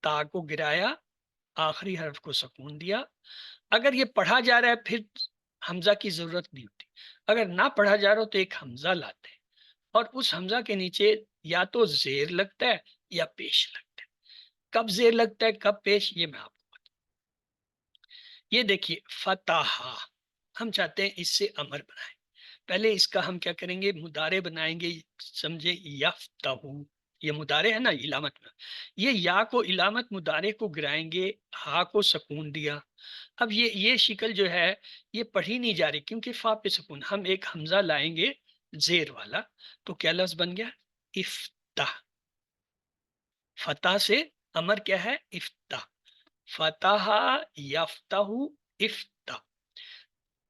تا کو گرایا، آخری حرف کو سکون دیا. اگر یہ پڑھا جا رہا ہے پھر حمزہ کی ضرورت نہیں ہوتی. اگر نہ پڑھا جا رہا ہو تو ایک حمزہ لاتے ہیں اور اس حمزہ کے نیچے یا تو زیر لگتا ہے یا پیش لگتا ہے. کب زیر لگتا ہے کب پیش، یہ میں آپ کو بتاؤں. یہ دیکھیے فتح، ہم چاہتے ہیں اس سے امر بنائیں. پہلے اس کا ہم کیا کریں گے، مضارع بنائیں گے. سمجھے، یفتح، یہ مضارع ہے نا علامت میں، یہ یا کو علامت مضارع کو گرائیں گے، ہا کو سکون دیا. اب یہ شکل جو ہے یہ پڑھی نہیں جا رہی کیونکہ فا پہ سکون. ہم ایک حمزہ لائیں گے زیر والا، تو کیا لفظ بن گیا، افتح. فتح سے امر کیا ہے، افتح. فتح یفتح افتح.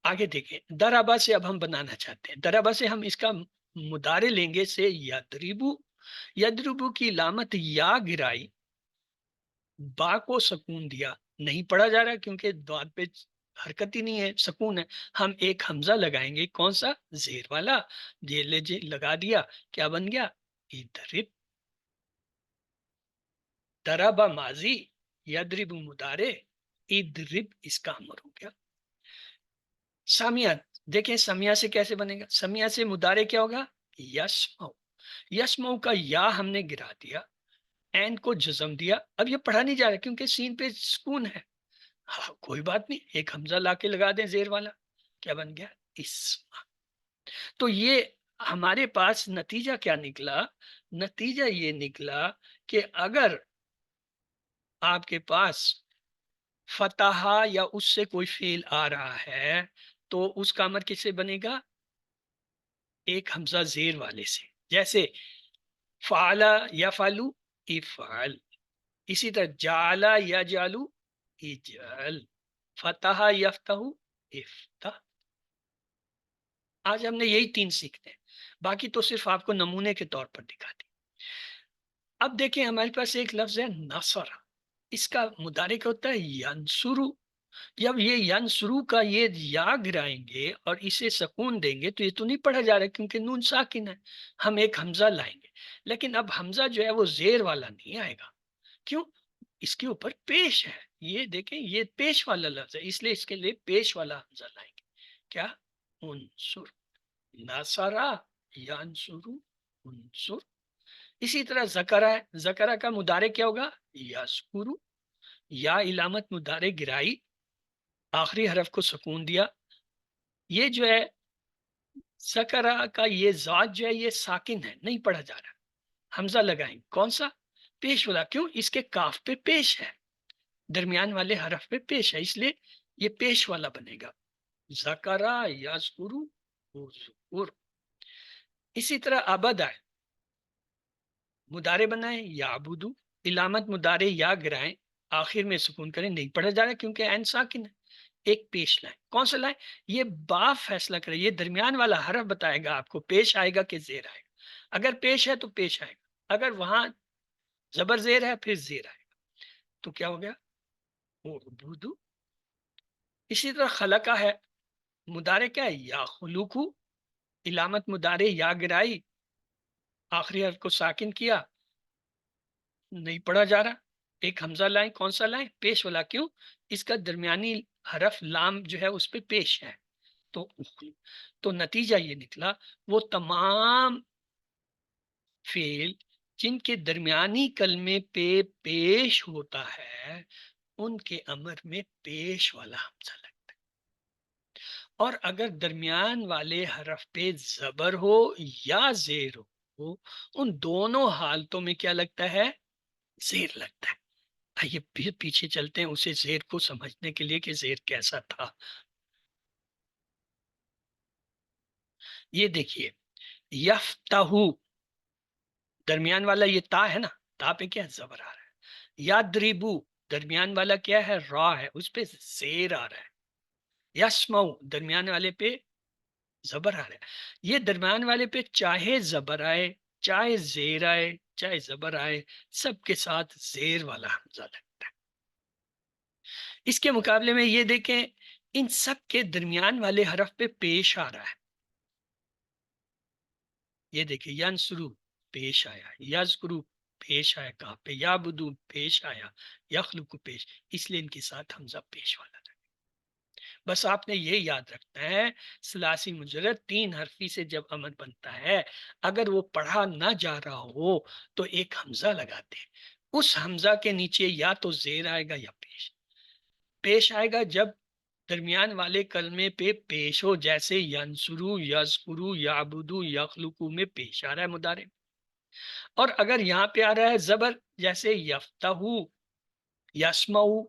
آگے دیکھیں، دربا سے اب ہم بنانا چاہتے ہیں. دربا سے ہم اس کا مضارع لیں گے سے یدربو. یدربو کی علامت یا گرائی، با کو سکون دیا، نہیں پڑھا جا رہا کیونکہ دعات پہ حرکت ہی نہیں ہے، سکون ہے. ہم ایک حمزہ لگائیں گے، کون سا، زیر والا. جی لگا دیا، کیا بن گیا، ادرب. دربا ماضی، یدرب مضارع، ادرب اس کا امر ہو گیا. سامیہ دیکھیں، سمیہ سے کیسے بنے گا، سمیہ سے مضارع کیا ہوگا، یسمو. یسمو کا یا ہم نے گرا دیا، این کو جزم دیا. اب یہ پڑھا نہیں جا رہا کیونکہ سین پہ سکون ہے. ہاں کوئی بات نہیں، ایک حمزہ لا کے لگا دیں زیر والا، کیا بن گیا، اسما. تو یہ ہمارے پاس نتیجہ کیا نکلا، نتیجہ یہ نکلا کہ اگر آپ کے پاس فتح یا اس سے کوئی فعل آ رہا ہے تو اس کا امر کس سے بنے گا، ایک حمزہ زیر والے سے. جیسے فعلا یا فالو، افعل. اسی طرح جعلا یا جالو، اجعل. فتح یفتح، افتح. آج ہم نے یہی 3 سیکھتے ہیں، باقی تو صرف آپ کو نمونے کے طور پر دکھا دی. اب دیکھیں ہمارے پاس ایک لفظ ہے نصر. اس کا مضارع کیا ہوتا ہے، ینصرو. جب یہ ینصرو کا یہ یا گرائیں گے اور اسے سکون دیں گے تو یہ تو نہیں پڑھا جا رہا کیونکہ نون ساکن ہے. ہم ایک حمزہ لائیں گے، لیکن اب حمزہ جو ہے وہ زیر والا نہیں آئے گا. کیوں، اس کے اوپر پیش ہے. یہ دیکھیں یہ پیش والا لفظ ہے، اس لیے اس کے لیے پیش والا حمزہ لائیں گے. کیا، انصر. نصرا ینصرو، انصر. اسی طرح زکرہ ہے، زکرہ کا مضارع کیا ہوگا، یذکرو. یا علامت مضارع گرائی، آخری حرف کو سکون دیا. یہ جو ہے زکرہ کا یہ ذات جو ہے یہ ساکن ہے، نہیں پڑھا جا رہا. حمزہ لگائیں، کون سا، پیش والا. کیوں، اس کے کاف پہ پیش ہے، درمیان والے حرف پہ پیش ہے، اس لیے یہ پیش والا بنے گا. زکرہ یذکرو، ذکر. اسی طرح عبد ہے، مضارع بنائیں یعبدو، علامت مضارع یا گرائیں، آخر میں سکون کریں، نہیں پڑھا جا رہا کیونکہ عین ساکن ہے. ایک پیش لائیں، کون سا لائیں، یہ با فیصلہ کرے. یہ درمیان والا حرف بتائے گا آپ کو پیش آئے گا کہ زیر آئے گا. اگر پیش ہے تو پیش آئے گا، اگر وہاں زبر زیر ہے پھر زیر آئے گا. تو کیا ہو گیا، اعبدو. اسی طرح خلقہ ہے، مضارع کیا ہے، یا خلوقو، علامت مضارع یا گرائی، آخری حرف کو ساکن کیا، نہیں پڑھا جا رہا. ایک حمزہ لائیں، کون سا لائیں، پیش والا. کیوں، اس کا درمیانی حرف لام جو ہے اس پہ پیش ہے. تو نتیجہ یہ نکلا، وہ تمام فعل جن کے درمیانی کلمے پہ پیش ہوتا ہے ان کے امر میں پیش والا حمزہ لگتا ہے. اور اگر درمیان والے حرف پہ زبر ہو یا زیر ہو، ان دونوں حالتوں میں کیا لگتا ہے، زیر لگتا ہے. آئیے پھر پیچھے چلتے ہیں اسے زیر کو سمجھنے کے لیے کہ زیر کیسا تھا. یہ دیکھیے یفتحو، درمیان والا یہ تا ہے نا، تا پہ کیا زبر آ رہا ہے. یدربو، درمیان والا کیا ہے، را ہے، اس پہ زیر آ رہا ہے. یسمو، درمیان والے پہ زبر آ رہا ہے. یہ درمیان والے پہ چاہے زبر آئے چاہے زیر آئے چاہے زبر آئے سب کے ساتھ زیر والا حمزہ لگتا ہے. اس کے مقابلے میں یہ دیکھیں ان سب کے درمیان والے حرف پہ پیش آ رہا ہے. یہ دیکھیں ینصرو پیش آیا، یذکرو پیش آیا کہاں پہ، یعبدو پیش آیا، یخلقو پیش، اس لیے ان کے ساتھ حمزہ پیش والا لگا. بس آپ نے یہ یاد رکھنا ہے ثلاثی مجرد 3 حرفی سے جب امر بنتا ہے اگر وہ پڑھا نہ جا رہا ہو تو ایک حمزہ لگاتے ہیں. اس حمزہ کے نیچے یا تو زیر آئے گا یا پیش آئے گا جب درمیان والے کلمے پہ پیش ہو، جیسے ینصرو یذکرو یعبدو یخلقو میں پیش آ رہا ہے مضارع. اور اگر یہاں پہ آ رہا ہے زبر جیسے یفتحو یسمعو،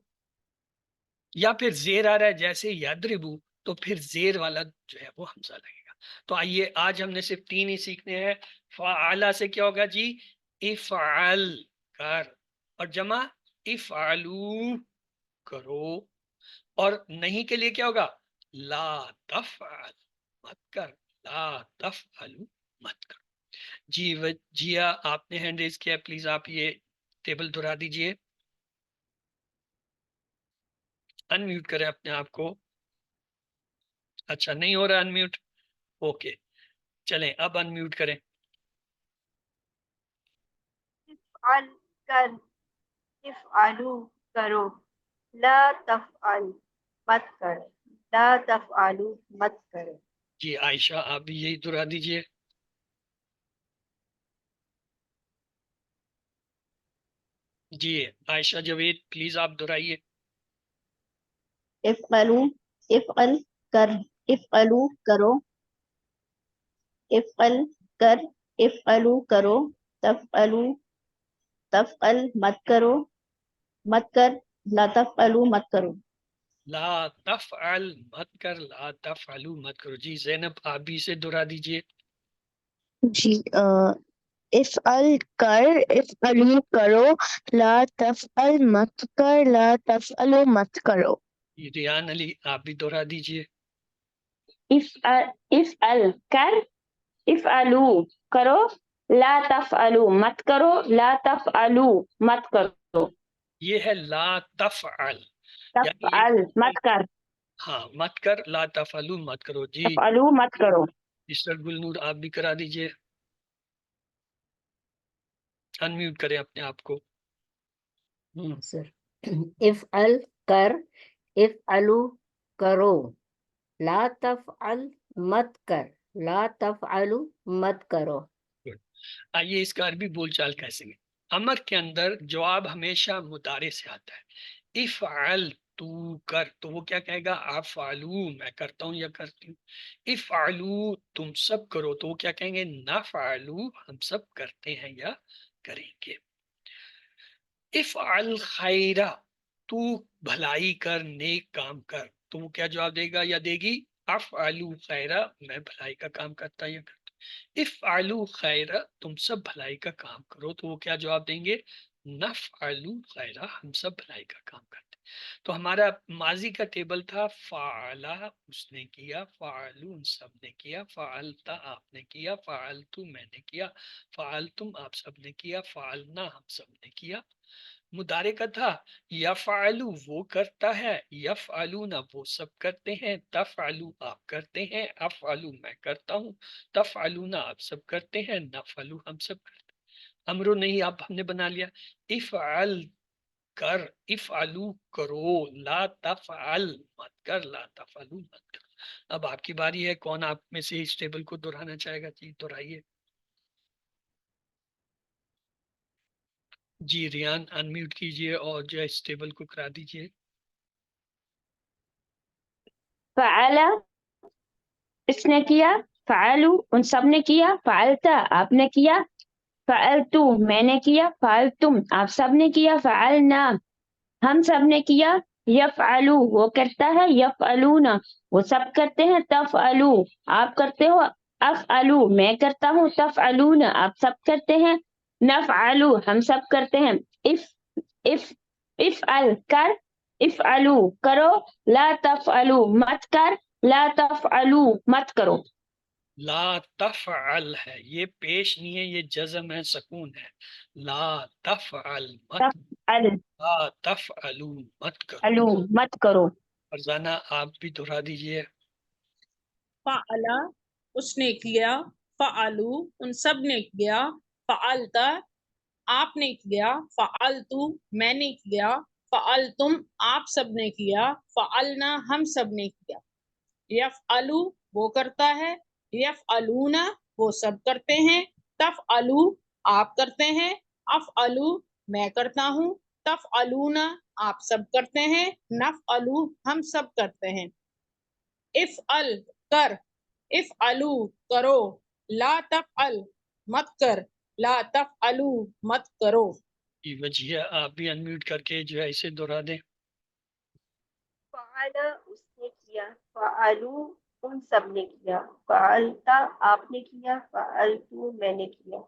یا پھر زیر آ رہا ہے جیسے یضربو، تو پھر زیر والا جو ہے وہ حمزہ لگے گا. تو آئیے آج ہم نے صرف 3 ہی سیکھنے ہیں. فعلا سے کیا ہوگا جی؟ افعل کر، اور جمع افعلو کرو، اور نہیں کے لیے کیا ہوگا؟ لا تفعل مت کر، لا تفعلو مت کر. جیا آپ نے ہینڈ ریز کیا، پلیز آپ یہ ٹیبل دہرا دیجئے. انمیوٹ کریں اپنے آپ کو. اچھا نہیں ہو رہا انمیوٹ، اوکے چلیں اب انمیوٹ کریں. افعل کر، افعلو کرو، لا تفعل مت کر، لا تفعلو مت کرو. جی عائشہ آپ بھی یہی دہرا دیجئے. جی عائشہ جاوید پلیز آپ دہرائیے. افعلو افعل کر، افعلو کرو، افعل کر، افعلو کرو، تفعلو تفعل مت کرو، مت کر، لا تفعلو مت کرو. لا تفعل مت کر، لا تفعلو مت کرو. جی زینب آپ بھی اسے دہرا دیجئے. جی افعل کر، افعلو کرو، لا تفعل مت کر، لا تفعلو مت کرو. جی ریان علی آپ بھی دہرا دیجئے. افعل کر، افعلو کرو، لا تفعلو مت کرو، لا تفعلو مت کرو. یہ ہے لا تفعل، یعنی تفعل مت کر، ہاں مت کر، لا تفعلو مت کرو. جی تفعلو مت کرو. مسٹر گلنور آپ بھی کرا دیجئے، انمیوٹ کریں اپنے آپ کو. سر افعل کر، افعلو کرو، لا تفعل مت کر، لا تفعلو مت کرو. آئیے اس کا عربی بول چال کیسے گے. امر کے اندر جواب ہمیشہ مضارع سے آتا ہے. افعل تو کر، تو وہ کیا کہے گا؟ افعلو میں کرتا ہوں یا کرتی ہوں. افعلو تم سب کرو، تو وہ کیا کہیں گے؟ نفعلو ہم سب کرتے ہیں یا کریں گے. افعل خیرہ تو بھلائی کر، نیک کام کر، تو وہ کیا جواب دے گا یا دے گی؟ افعلو خیرہ میں بھلائی کا کام کرتا یا کرتا. افعلو خیرہ تم سب بھلائی کا کام کرو، تو وہ کیا جواب دیں گے؟ نفعلو خیرہ ہم سب بھلائی کا کام کرتے. تو ہمارا ماضی کا ٹیبل تھا فعلا اس نے کیا، فعلو ان سب نے کیا، فعلتا آپ نے کیا، فعلتو میں نے کیا، فعلتم آپ سب نے کیا، فعلنا ہم سب نے کیا. مضارع کا تھا یفعلو وہ کرتا ہے، یفعلون وہ سب کرتے ہیں، تفعلو آپ کرتے ہیں، افعلو میں کرتا ہوں، تفعلون آپ سب کرتے ہیں، نفعلو ہم سب کرتے ہیں. امرو نہیں آپ ہم نے بنا لیا. افعل کر، افعلو کرو، لا تفعل مت کر، لا تفعلو مت کر. اب آپ کی باری ہے، کون آپ میں سے اس ٹیبل کو دہرانا چاہے گا؟ جی دہرائیے. جی ریان انمیوٹ کیجئے اور جو ہے اس ٹیبل کو کرا دیجئے. فعل اس نے کیا، فعلو ان سب نے کیا، فعلتا آپ نے کیا، فعلتو میں نے کیا، فعلتم آپ سب نے کیا، فعلنا ہم سب نے کیا، یفعلو وہ کرتا ہے، یفعلون وہ سب کرتے ہیں، تفعلو آپ کرتے ہو، افعلو میں کرتا ہوں، تفعلون آپ سب کرتے ہیں، نفعلو ہم سب کرتے ہیں. افعل کر، افعلو کرو، لا تفعلو مت کر، لا تفعلو مت کرو. لا تفعل ہے، یہ پیش نہیں ہے، یہ جزم ہے، سکون ہے. لا تفعل مت، تفعل لا تفعلو مت کرو. علو مت کرو. فرزانہ آپ بھی دہرا دیجئے. فعلا اس نے کیا، فعلو ان سب نے کیا، فعلتا آپ نے کیا، فعلتو میں نے کیا، فعلتم آپ سب نے کیا، فعلنا ہم سب نے کیا. یفعلو وہ کرتا ہے، یفعلون وہ سب کرتے ہیں، تفعلو آپ کرتے ہیں، افعلو میں کرتا ہوں، تفعلون آپ سب کرتے ہیں، نفعلو ہم سب کرتے ہیں. افعل کر، افعلو کرو، لا تفعل مت کر، لا تفعلو مت کرو. کی وجہ آپ بھی انمیوٹ کر کے جو ہے اسے دہرا دیں. فعل اس نے کیا، فعلو ان سب نے کیا، فعلتا آپ نے کیا، فعلتو میں نے کیا،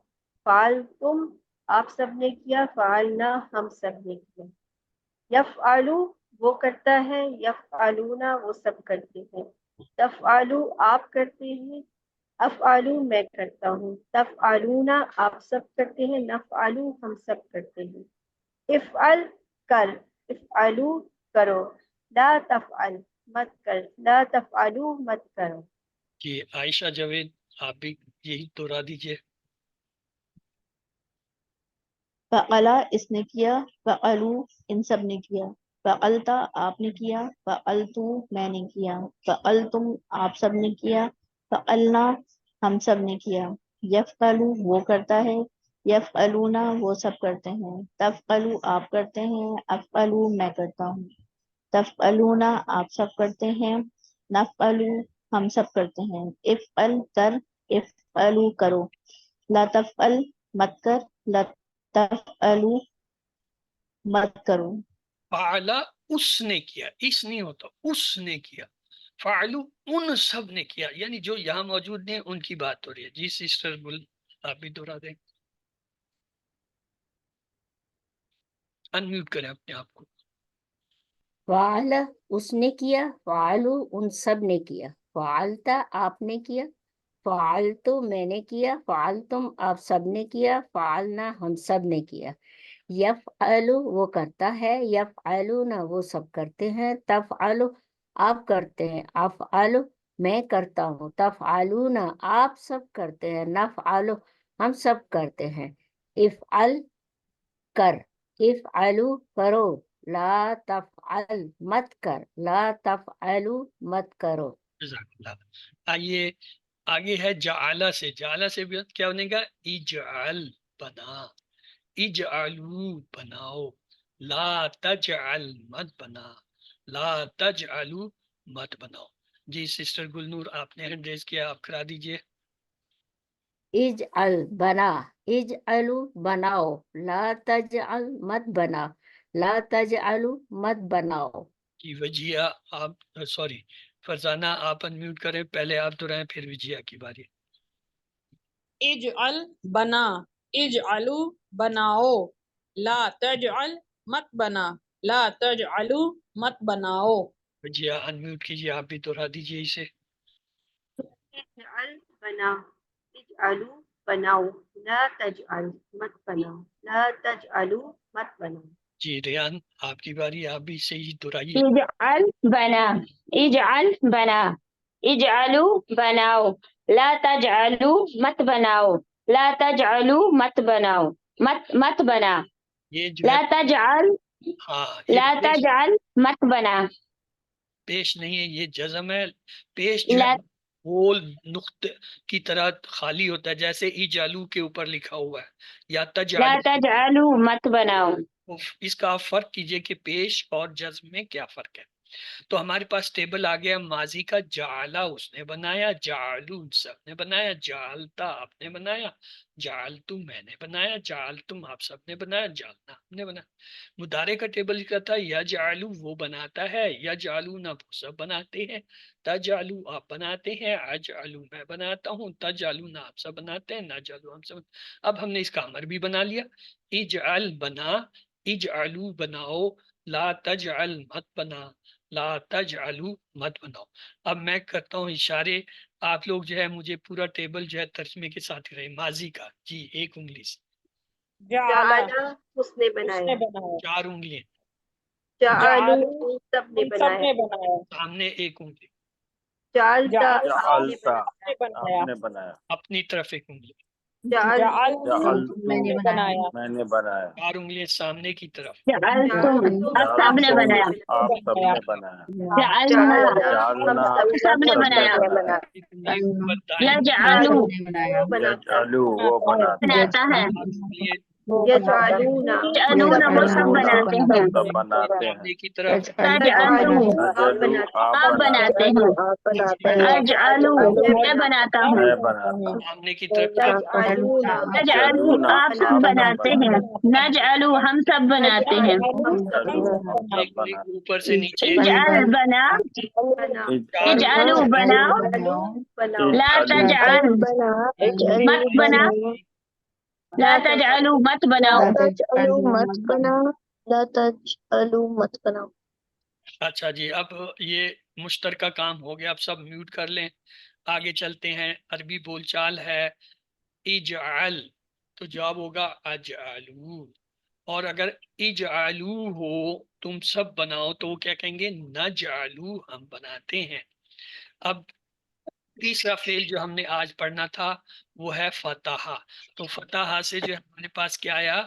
فعلتم آپ سب نے کیا، فعلنا ہم سب نے کیا. یفعلو وہ کرتا ہے، یفعلونا وہ سب کرتے ہیں، تفعلو آپ کرتے ہیں، افعلو میں کرتا ہوں، تفعلونا آپ سب کرتے ہیں، نفعلو ہم سب کرتے ہیں. افعل کر، افعلو کرو، لا تفعل مت کر، لا تفعلو مت کرو. کہ عائشہ جاوید آپ بھی یہی دہرا دیجئے. فعلا اس نے کیا، فعلو ان سب نے کیا، فعلتا آپ نے کیا، فعلتو میں نے کیا، فعلتم آپ سب نے کیا، فعلنا ہم سب نے کیا. یفعلو وہ کرتا ہے، یفعلونا وہ سب کرتے ہیں، تفعلو آپ کرتے ہیں، افعلو میں کرتا ہوں، تفعلونا آپ سب کرتے ہیں، نفعلو ہم سب کرتے ہیں. افعل کر، افعلو کرو، لا تفعل مت کر، لا تفعلو مت کرو. فعلا اس نے کیا، اس نہیں ہوتا، اس نے کیا. فعلو ان سب نے کیا، یعنی جو یہاں موجود ہیں ان کی بات ہو رہی ہے. جی سسٹر گل آپ بھی دہرا دیں، انمیوٹ کریں اپنے آپ کو. فعل اس نے کیا، فعلو ان سب نے کیا، فعلتا آپ نے کیا، فعلتو میں نے کیا، فعلتم آپ سب نے کیا، فعلنا ہم سب نے کیا. یفعلو وہ کرتا ہے، یفعلون وہ سب کرتے ہیں، تفعلو آپ کرتے ہیں، افعلو میں کرتا ہوں، تفعلون آپ سب کرتے ہیں، نفعلو ہم سب کرتے ہیں. افعل کر، افعلو کرو، لا تفعل مت کر، لا تفعلو مت کرو. جزاک اللہ. آئیے آگے ہے جعلہ سے. جعلہ سے بھی کیا ہونے گا؟ اجعل بنا، اجعلو بناؤ، لا تجعل مت بنا، لا تجعلو مت بناؤ. جی سسٹر گلنور آپ نے ہینڈ ریز کیا، آپ کرا دیجئے. اجعل بنا، اجعلو بناؤ، لا تجعل مت بنا، لا تجعلو مت بناؤ. کی وجیہ آپ سوری فرزانہ آپ انمیوٹ کریں، پہلے آپ دہرائیں پھر وجیہ کی باری. اجعل بنا، اجعلو بناؤ، لا تجعل مت بنا، لا تجعلو مت بناؤ. وجیہ انمیوٹ کیجیے، آپ بھی دہرا دیجیے اسے. اجعل بنا، اجعلو بناؤ، لا تجعل مت بناؤ، لا تجعلو مت بناؤ. جی ریان آپ کی باری، آپ بھی صحیح دہرائیے. اجعل بنا، اجعل بنا، اجعلو بناؤ، لا تجعلو مت بناؤ، لا تجعلو مت بناؤ، مت بنا، یہ جو ہے لا تجعل، ہاں یہ لا تجعل مت بنا، پیش نہیں ہے، یہ جزم ہے. پیش جو ہے لا گول نقطے کی طرح خالی ہوتا ہے، جیسے ایجالو کے اوپر لکھا ہوا ہے، یا لا تجعلو. تجعلو مت بناؤ. اس کا آپ فرق کیجئے کہ پیش اور جزم میں کیا فرق ہے. تو ہمارے پاس ٹیبل آ گیا ماضی کا. جعلا اس نے بنایا، جعلو سب نے بنایا، جعلتا آپ نے بنایا، جعلتم میں نے بنایا، جعلتم آپ سب نے بنایا، جعلنا ہم نے بنایا. مضارع کا ٹیبل کیا تھا؟ یجعلو وہ بناتا ہے، یجعلون وہ سب بناتے ہیں، تجعلو آپ بناتے ہیں، اجعلو میں بناتا ہوں، تجعلون آپ سب بناتے ہیں، نجعلو ہم سب. اب ہم نے اس کا امر بھی بنا لیا. اجعل بنا، اجعلو بناؤ، لا تجعل مت بنا، لا تجعلو مت بناؤ. اب میں کرتا ہوں اشارے، آپ لوگ جو ہے مجھے پورا ٹیبل جو ہے ترجمے کے ساتھ رہے ماضی کا. جی ایک انگلی سے، جعل جعل اس نے اس نے بنایا، بنایا، 4 انگلیاں، جعلو جعلوا سب نے ہم سب بنایا، نے بنایا، سامنے ایک انگلی، جعلتا جعل آپ نے جعلتا نے بنایا، آپ نے بنایا، اپنی طرف ایک انگلی، جعلتم جعلتو میں نے بنایا، میں نے بنایا، 4 انگلیاں سامنے کی طرف، جعلتم اب جعلتم سب نے جعلتم بنایا، آپ سب بنایا، نے بنایا، جعلنا جعلنا جعلنا ہم سب نے سب نے بنایا، بنایا، ایک انگلی اوپر دائیں یجعلو وہ بناتا ہے، یجعلو وہ بناتا ہے، بناتا ہے، انگلی یجعلون وہ یجعلون سب وہ سب بناتے بناتے ہیں، ہیں، سب بناتے ہیں، سامنے کی طرف، تجعلو آپ نجلو بناتے آپ آپ بناتے بناتے ہیں، ہیں، اجعلو میں بناتا ہوں، میں بناتا ہوں، سامنے کی طرف تجعلون تجعلو تجعلون آپ سب آپ بناتے ہیں، نجعلو ہم سب بناتے ہیں، ہم سب نجلو ہم سب ایک بناتے اوپر سے نیچے، اجعل بنا، بنا ہیں، اجعلو بناؤ، بناؤ لا اجعلو تجعل مت بنا، لا تجعلو مت بناؤ، مت بناؤ. اچھا جی. اب یہ مشترکہ کام ہو گیا، اب سب میوٹ کر لیں. آگے چلتے ہیں. عربی بول چال ہے اجعل، تو جواب ہوگا اجعلو. اور اگر اجعلو ہو تم سب بناؤ تو وہ کیا کہیں گے؟ نجعلو ہم بناتے ہیں. اب تیسرا فعل جو ہم نے آج پڑھنا تھا وہ ہے فتح. تو فتح سے جو ہمارے پاس کیا آیا؟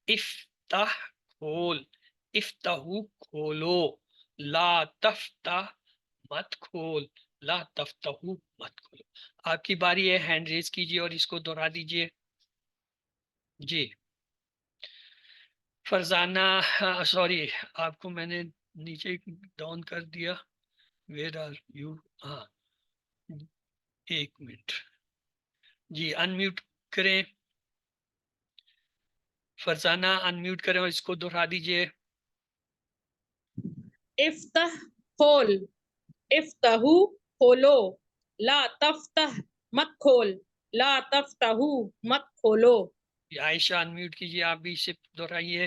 افتح کھول، افتحو کھولو، لا تفتح مت کھول، لا تفتحو مت کھولو. آپ کی باری ہے، ہینڈ ریز کیجئے اور اس کو دہرا دیجئے. جی فرزانہ، سوری آپ کو میں نے نیچے ڈاؤن کر دیا. Where are you? ہاں ایک منٹ جی، انمیوٹ کریں فرزانہ، انمیوٹ کریں اور اس کو دہرا دیجئے. افتح کھول، افتحو کھولو، لا تفتح مت کھول، لا تفتحو مت کھولو. عائشہ انمیوٹ کیجئے، آپ بھی اسے دہرائیے.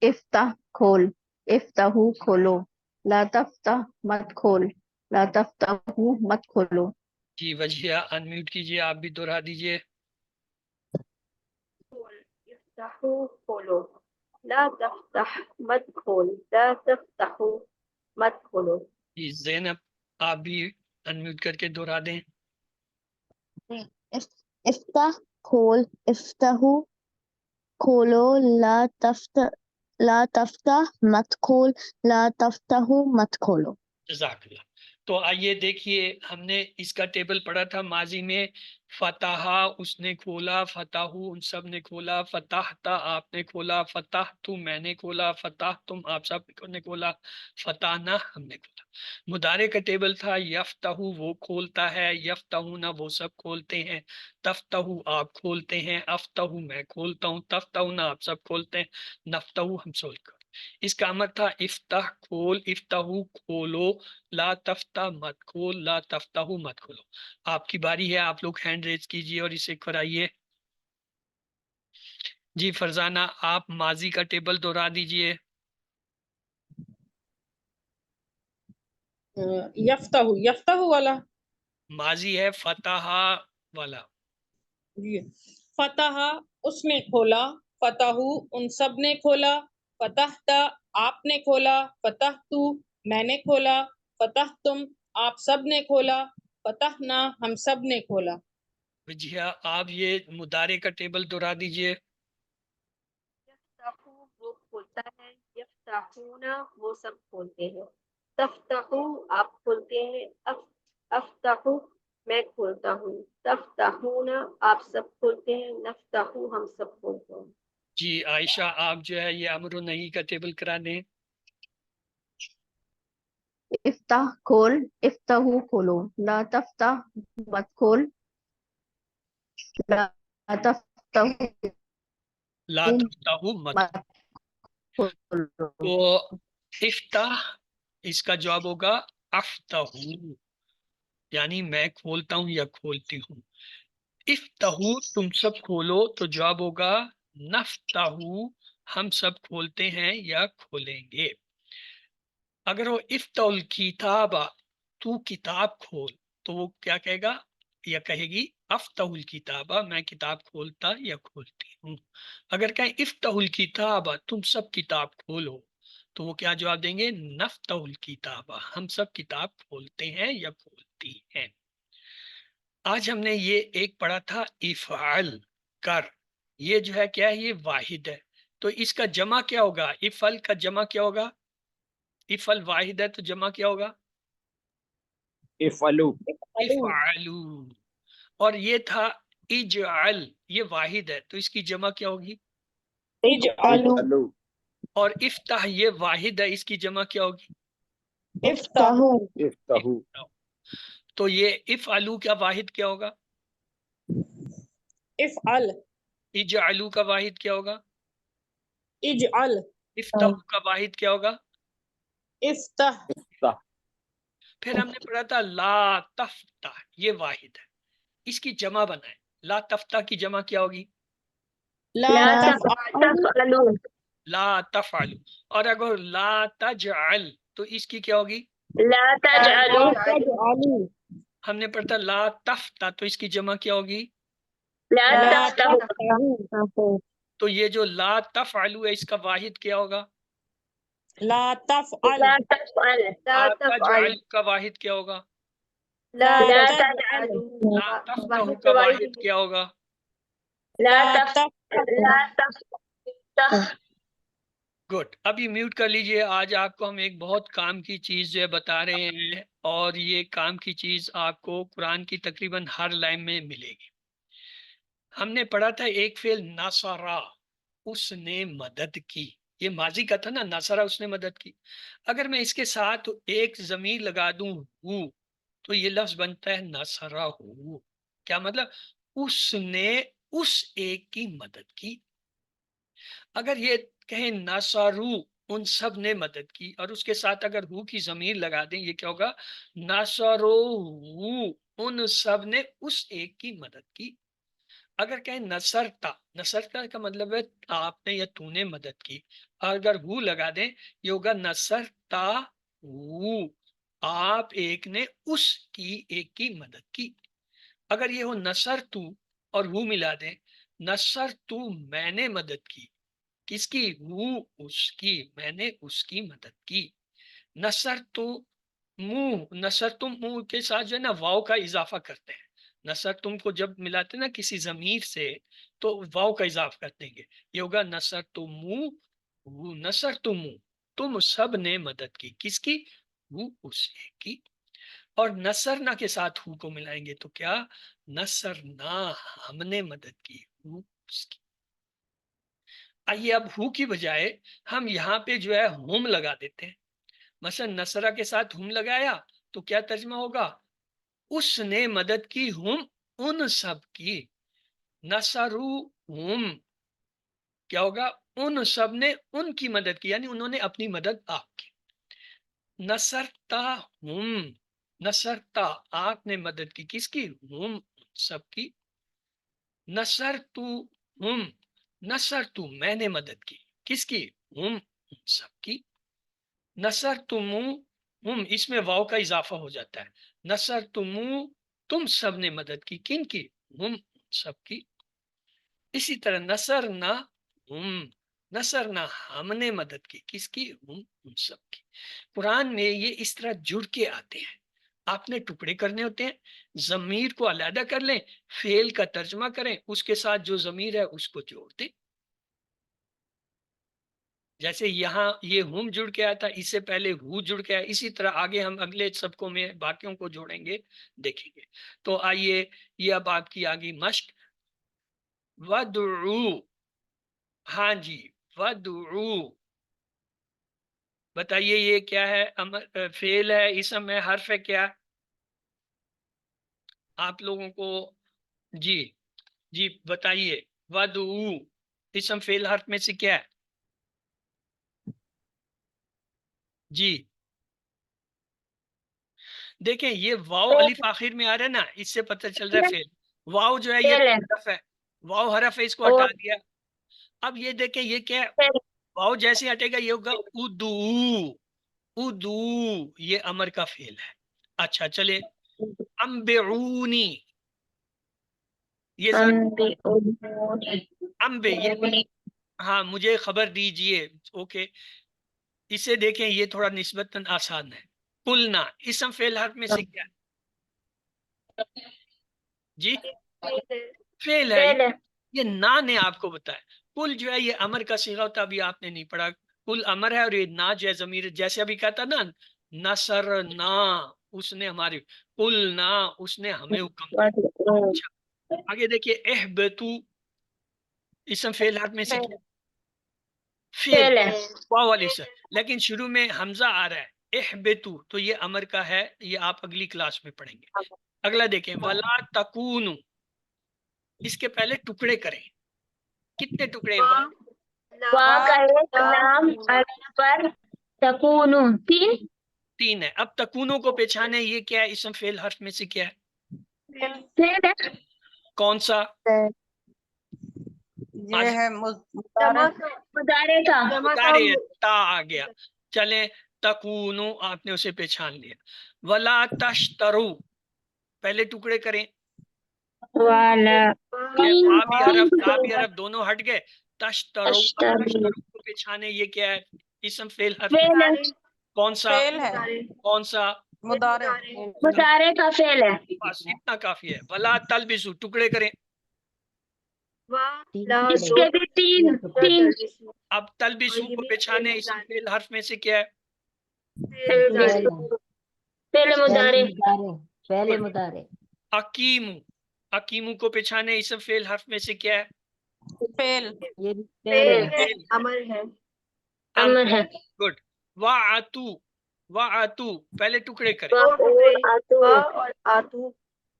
افتح کھول، افتحو کھولو، لا تفتح مت کھول، لا تفتحو مت کھولو. جی وجیہ انمیوٹ کیجئے، آپ بھی دہرا دیجئے. افتحو کھولو، لا تفتح مت کھول، لا تفتحو مت کھولو. جی زینب آپ بھی انمیوٹ کر کے دہرا دیں. افتح کھول، افتحو کھولو، لا تفتح مت کھول، لا تفتحو مت کھولو. جزاک اللہ. تو آئیے دیکھیے، ہم نے اس کا ٹیبل پڑھا تھا ماضی میں. فتح اس نے کھولا، فتحو ان سب نے کھولا، فتحتا آپ نے کھولا، فتح تو میں نے کھولا، فتح تم آپ سب نے کھولا، فتحنا ہم نے کھولا. مضارع کا ٹیبل تھا یفتحو وہ کھولتا ہے، یفتحونا وہ سب کھولتے ہیں، تفتحو آپ کھولتے ہیں، افتحو میں کھولتا ہوں، تفتحونا آپ سب کھولتے ہیں، نفتحو ہم سب کھولتے ہیں. اس کا عمل تھا افتح کھول، افتحو کھولو، لا تفتح مت کھول، لا تفتحو مت کھولو. آپ کی باری ہے، آپ لوگ ہینڈ ریز کیجئے اور اسے کرائیے. جی فرزانہ آپ ماضی کا ٹیبل دہرا دیجئے. یفتحو، یفتحو والا ماضی ہے فتح والا. جی، فتح اس نے کھولا، فتحو ان سب نے کھولا، فتحتا آپ نے کھولا، فتحتو میں نے کھولا، فتحتم آپ سب نے کھولا، فتحنا ہم سب نے کھولا. وجیہ آپ یہ مضارع کا ٹیبل دہرا دیجئے. یفتحو وہ کھولتا ہے، یفتحونا وہ سب کھولتے ہیں، تفتحو آپ کھولتے ہیں، افتحو میں کھولتا ہوں، تفتحونا آپ سب کھولتے ہیں، نفتحو ہم سب کھولتے ہیں. جی عائشہ آپ جو ہے یہ امر و نہی کا ٹیبل کرا دیں. افتح کھول، افتحو کھولو، لا تفتح مت کھول، لا تفتحو لا تفتحو مت مت کھولو. تو افتح اس کا جواب ہوگا افتحو، یعنی میں کھولتا ہوں یا کھولتی ہوں. افتحو تم سب کھولو تو جواب ہوگا نفتحو ہم سب کھولتے ہیں یا کھولیں گے. اگر وہ افتول کتابہ تو کتاب کھول تو وہ کیا کہے گا یا کہے گی افتح الکتابہ میں کتاب کھولتا یا کھولتی ہوں. اگر کہیں افتح الکتابہ تم سب کتاب کھولو تو وہ کیا جواب دیں گے نفتح الکتابہ ہم سب کتاب کھولتے ہیں یا کھولتی ہیں. آج ہم نے یہ ایک پڑھا تھا افعل کر، یہ جو ہے کیا ہے یہ واحد ہے تو اس کا جمع کیا ہوگا؟ افعل کا جمع کیا ہوگا؟ افعل واحد ہے تو جمع کیا ہوگا؟ افعلو. افعلو. اور یہ تھا اجعل، یہ واحد ہے تو اس کی جمع کیا ہوگی؟ اجعلو. اور افتح یہ واحد ہے اس کی جمع کیا ہوگی؟ افتحو. افتحو. تو یہ افعلو کا واحد کیا ہوگا؟ افعل. اجعلو کا واحد کیا ہوگا؟ اجعل. افتح کا واحد کیا ہوگا؟ افتح. افتح. پھر ہم نے پڑھا تھا لا تفتح، یہ واحد ہے اس کی جمع بنائیں. لا تفتح کی جمع کیا ہوگی؟ لا تفعلوا. لا تفعلوا. اور اگر لا تجعل تو اس کی کیا ہوگی؟ لا تجعلوا تجعلوا. ہم نے پڑھا تھا لا تفتح تو اس کی جمع کیا ہوگی؟ لا لا تفتحوا تفتحوا. تو یہ جو لا تفعلوا ہے اس کا واحد کیا ہوگا؟ لا تفعل. لا تفعل لا تجعل کا واحد کیا ہوگا؟ لا لا تجعل. تجعل لا تفتح کا واحد کیا ہوگا؟ لا لا تفتح لا تفتح. گڈ. ابھی میوٹ کر لیجئے. آج آپ کو ہم ایک بہت کام کی چیز جو ہے بتا رہے ہیں اور یہ کام کی چیز آپ کو قرآن کی تقریباً ہر لائن میں ملے گی. ہم نے پڑھا تھا ایک فعل نصرہ، اس نے مدد کی. یہ ماضی کا تھا نا، نصرہ اس نے مدد کی. اگر میں اس کے ساتھ ایک ضمیر لگا دوں ہو تو یہ لفظ بنتا ہے نصرہ ہو. کیا مطلب؟ اس نے اس ایک کی مدد کی. اگر یہ کہیں نصرو ان سب نے مدد کی اور اس کے ساتھ اگر ہو کی ضمیر لگا دیں یہ کیا ہوگا؟ نصرو ان سب نے اس ایک کی مدد کی. اگر کہیں نصرتا، نصرتا کا مطلب ہے آپ نے یا تو نے مدد کی. اگر ہو لگا دیں یہ ہوگا نصرتا ہو آپ ایک نے اس کی ایک کی مدد کی. اگر یہ ہو نصر تو اور ہو ملا دیں نصر تو میں نے مدد کی. کس کی؟ وہ اس کی، میں نے اس کی مدد کی. نصر تو منہ، نصر تم منہ کے ساتھ جو ہے نا واو کا اضافہ کرتے ہیں. نصر تم کو جب ملاتے نا کسی ضمیر سے تو واو کا اضافہ کر دیں گے. یہ ہوگا نصر تم منہ، نصر تم تم سب نے مدد کی. کس کی؟ وہ اس ایک کی. اور نصرنا کے ساتھ ہو کو ملائیں گے تو کیا؟ نصرنا ہم نے مدد کی ہو اس کی. آئیے اب ہو کی بجائے ہم یہاں پہ جو ہے ہم لگا دیتے ہیں. مثلا نصرہ کے ساتھ ہم لگایا تو کیا ترجمہ ہوگا؟ اس نے مدد کی ہم ان سب کی. نصرو ہم کیا ہوگا؟ ان سب نے ان کی مدد کی، یعنی انہوں نے اپنی مدد آپ کی. نصرتا ہم، نصرتا آپ نے مدد کی. کس کی؟ ہم سب کی. نصر تو ہم، نصر تو میں نے مدد کی. کس کی؟ ہم سب کی. نصر تم ہم، اس میں واو کا اضافہ ہو جاتا ہے. نصر تم سب نے مدد کی. کن کی؟ ہم سب کی. اسی طرح نصر نہ ہم، نصر نہ ہم نے مدد کی. کس کی؟ ہم سب کی. قرآن میں یہ اس طرح جڑ کے آتے ہیں. آپ نے ٹکڑے کرنے ہوتے ہیں، ضمیر کو علیحدہ کر لیں، فعل کا ترجمہ کریں، اس کے ساتھ جو ضمیر ہے اس کو جوڑ دیں. جیسے یہاں یہ ہم جڑ کے آیا تھا، اس سے پہلے ہو جڑ کے آیا. اسی طرح آگے ہم اگلے سبقوں میں باقیوں کو جوڑیں گے، دیکھیں گے. تو آئیے یہ اب آپ کی آگے مشق. وَدْعُو، ہاں جی وَدْعُو، بتائیے یہ کیا ہے؟ فعل ہے، اسم ہے، حرف ہے، کیا آپ لوگوں کو؟ جی بتائیے. وَدْعُو اسم فعل حرف میں سے کیا ہے؟ جی دیکھیں یہ واو الف آخر میں آ رہا ہے نا، اس سے پتہ چل رہا ہے فعل. واو جو ہے یہ حرف ہے، واو حرف ہے، اس کو ہٹا دیا. اب یہ دیکھیں یہ کیا ہے؟ واو جیسے ہٹے گا یہ ہوگا ادعو. ادو یہ امر کا فعل ہے. اچھا چلے امبعونی یہ امبے یہ بھی ہاں مجھے خبر دیجئے. اوکے اسے دیکھیں یہ تھوڑا نسبتاً آسان ہے. قلنا اسم فعل حرف میں سے کیا ہے؟ جی فعل ہے. یہ نا نے آپ کو بتایا. کل جو ہے یہ امر کا صیغہ ہوتا ہے، ابھی آپ نے نہیں پڑھا. کل امر ہے اور یہ نا جو ہے ضمیر، جیسے ابھی کہتا نا نصر نا اس نے ہماری، کل نا اس نے ہمیں حکم دیا. اچھا آگے دیکھیے احبتو اسم فعل حرف میں سے کیا فعل واو والی سے، لیکن شروع میں حمزہ آ رہا ہے احبتو تو یہ امر کا ہے. یہ آپ اگلی کلاس میں پڑھیں گے. اگلا دیکھیں ولا تکونو اس کے پہلے ٹکڑے کریں. کتنے ٹکڑے؟ تین ہے. اب تکونو کو پہچانے یہ کیا ہے؟ اسم فعل حرف میں سے کیا ہے؟ کون سا؟ یہ ہے مضارع کا مضارع ہے، تا آ گیا. چلیں تکونو آپ نے اسے پہچان لیا. ولا تشترو پہلے ٹکڑے کریں. تا بھی حرف دونوں ہٹ گئے. تشترو کو پہچانے یہ کیا ہے؟ اسم فعل حرف کون سا؟ فعل ہے کون سا؟ مضارع. مضارع کا فعل ہے. بس اتنا کافی ہے. ولا تلبسو ٹکڑے کریں. اس کے بھی تین تین اب تلبسو کو پہچانے اسم فعل حرف میں سے کیا ہے؟ فعل مضارع. پہلے مضارع. اکیمو اکیمو کو پہچانے اسم فعل حرف میں سے کیا ہے؟ فعل. یہ بھی پہلے ہے. امر ہے. امر ہے. گڈ. وعتو وعتو پہلے ٹکڑے کریں. اور آتو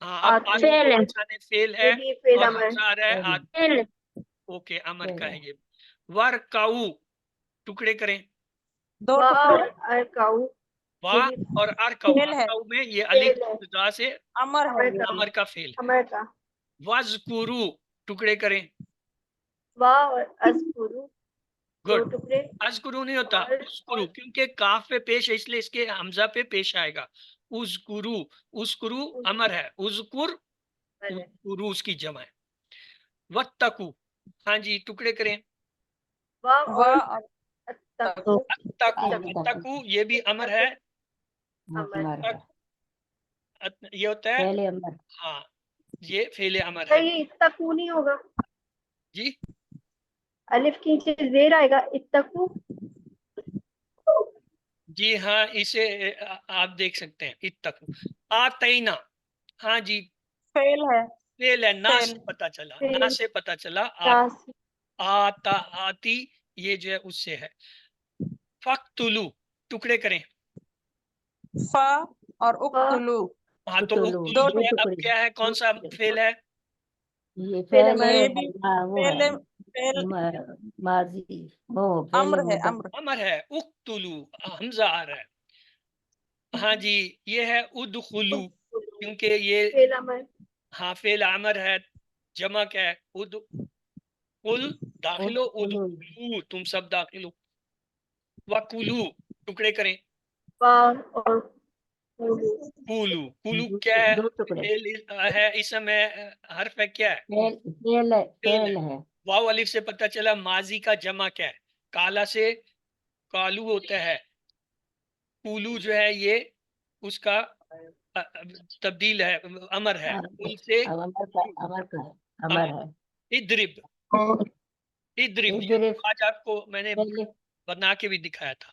ہاں اب آتو فعل کو ہے. پہچانے فعل ہے یہ بھی فعل اور امر حمزہ آ رہا ہے فعل. آتو. فعل اوکے امر کا ہے یہ. ورکعو ٹکڑے کریں. دو ٹکڑے. ارکاؤ وا اور ارکعو فعل ہے. ارکعو میں یہ الف ابتدا سے امر ہے یہ. امر کا فعل ہے. امر کا. وذکرو ٹکڑے کریں. وا اور اذکرو دو گڈ. ٹکڑے. اذکرو نہیں ہوتا اذکرو کیونکہ کاف پہ پیش ہے اس لیے اس کے حمزہ پہ پیش آئے گا. اذکرو اذکرو امر ہے. اذکر اذکرو اس کی جمع ہے. واتقو ہاں جی ٹکڑے کریں. وا وا اور اور اتقو اتقو اتقو یہ بھی امر ہے. امر ہے. یہ ہوتا ہے پہلے امر. ہاں یہ فعل امر ہے. یہ اتقو نہیں ہوگا. جی الف کی نیچے زیر آئے گا. اتقو جی ہاں اسے آپ دیکھ سکتے ہیں. اتقو. آتینا ہاں جی فعل ہے. فعل ہے. نا فعل. سے پتا چلا فعل. نا سے پتا چلا تاس آتا آتی یہ جو ہے اس سے ہے. فقتلو ٹکڑے کریں. فا اور اقتلو ہاں تو اقتلو اقتلو دو جو ہے اب ٹکڑے. کیا ہے؟ کون سا فعل ہے؟ یہ فعل فعل یہ بھی وہ ہے فعل. فعل ماضی. وہ فعل امر ہے. مضارع. امر. امر ہے. اقتلو حمزہ آ رہا ہے. ہاں جی یہ ہے ادخلو کیونکہ یہ فعل امر. ہاں فعل امر ہے. جمع کیا ہے؟ قل داخلو ادخلو تم سب داخلو. وکلو ٹکڑے کریں. وا اور کولو کولو کیا ہے؟ دو ٹکڑے. فعل ہے. اسم ہے حرف ہے کیا ہے؟ فعل ہے. فعل ہے. واو الف سے پتہ چلا ماضی کا جمع کیا ہے؟ کالا سے کالو ہوتا ہے. کولو جو ہے یہ اس کا تبدیل ہے امر ہے. کل سے امر کا ہے. امر ہے. ادرب ادرب ادھر آج آپ کو میں نے پہلے بنا کے بھی دکھایا تھا.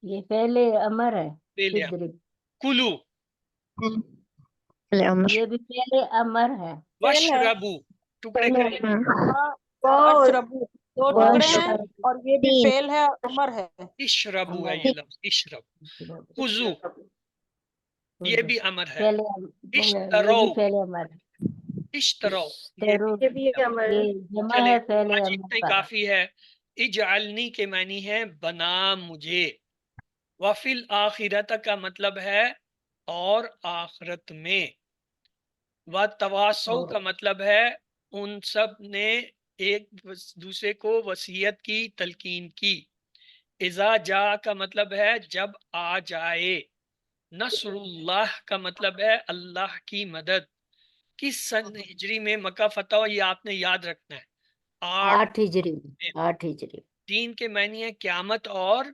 یہ پہلے امر ہے. پہلے ادھر کلو یہ بھی پہلے امر ہے. وشربو ٹکڑے کریں. اشربو دو ٹکڑے ہیں اور یہ بھی فعل ہے. امر ہے. اشربو ہے امر یہ لفظ اشرب. خذو یہ بھی امر ہے. پہلے یہ اشترو بھی پہلے امر ہے. اشترو یہ تیرو یہ بھی امر ہے. یہ جمع چلے ہے پہلے آج امر اتنا ہی کا. کافی ہے. اجعلنی کے معنی ہے بنا مجھے. وفی الآخرت کا مطلب ہے اور آخرت میں. وتواصوا کا مطلب ہے ان سب نے ایک دوسرے کو وصیت کی تلقین کی. اذا جا کا مطلب ہے جب آ جائے، نصر اللہ کا مطلب ہے اللہ کی مدد۔ کس سن ہجری میں مکہ فتح ہوا، یہ آپ نے یاد رکھنا ہے، 8 ہجری میں، 8 ہجری دین کے معنی ہے قیامت اور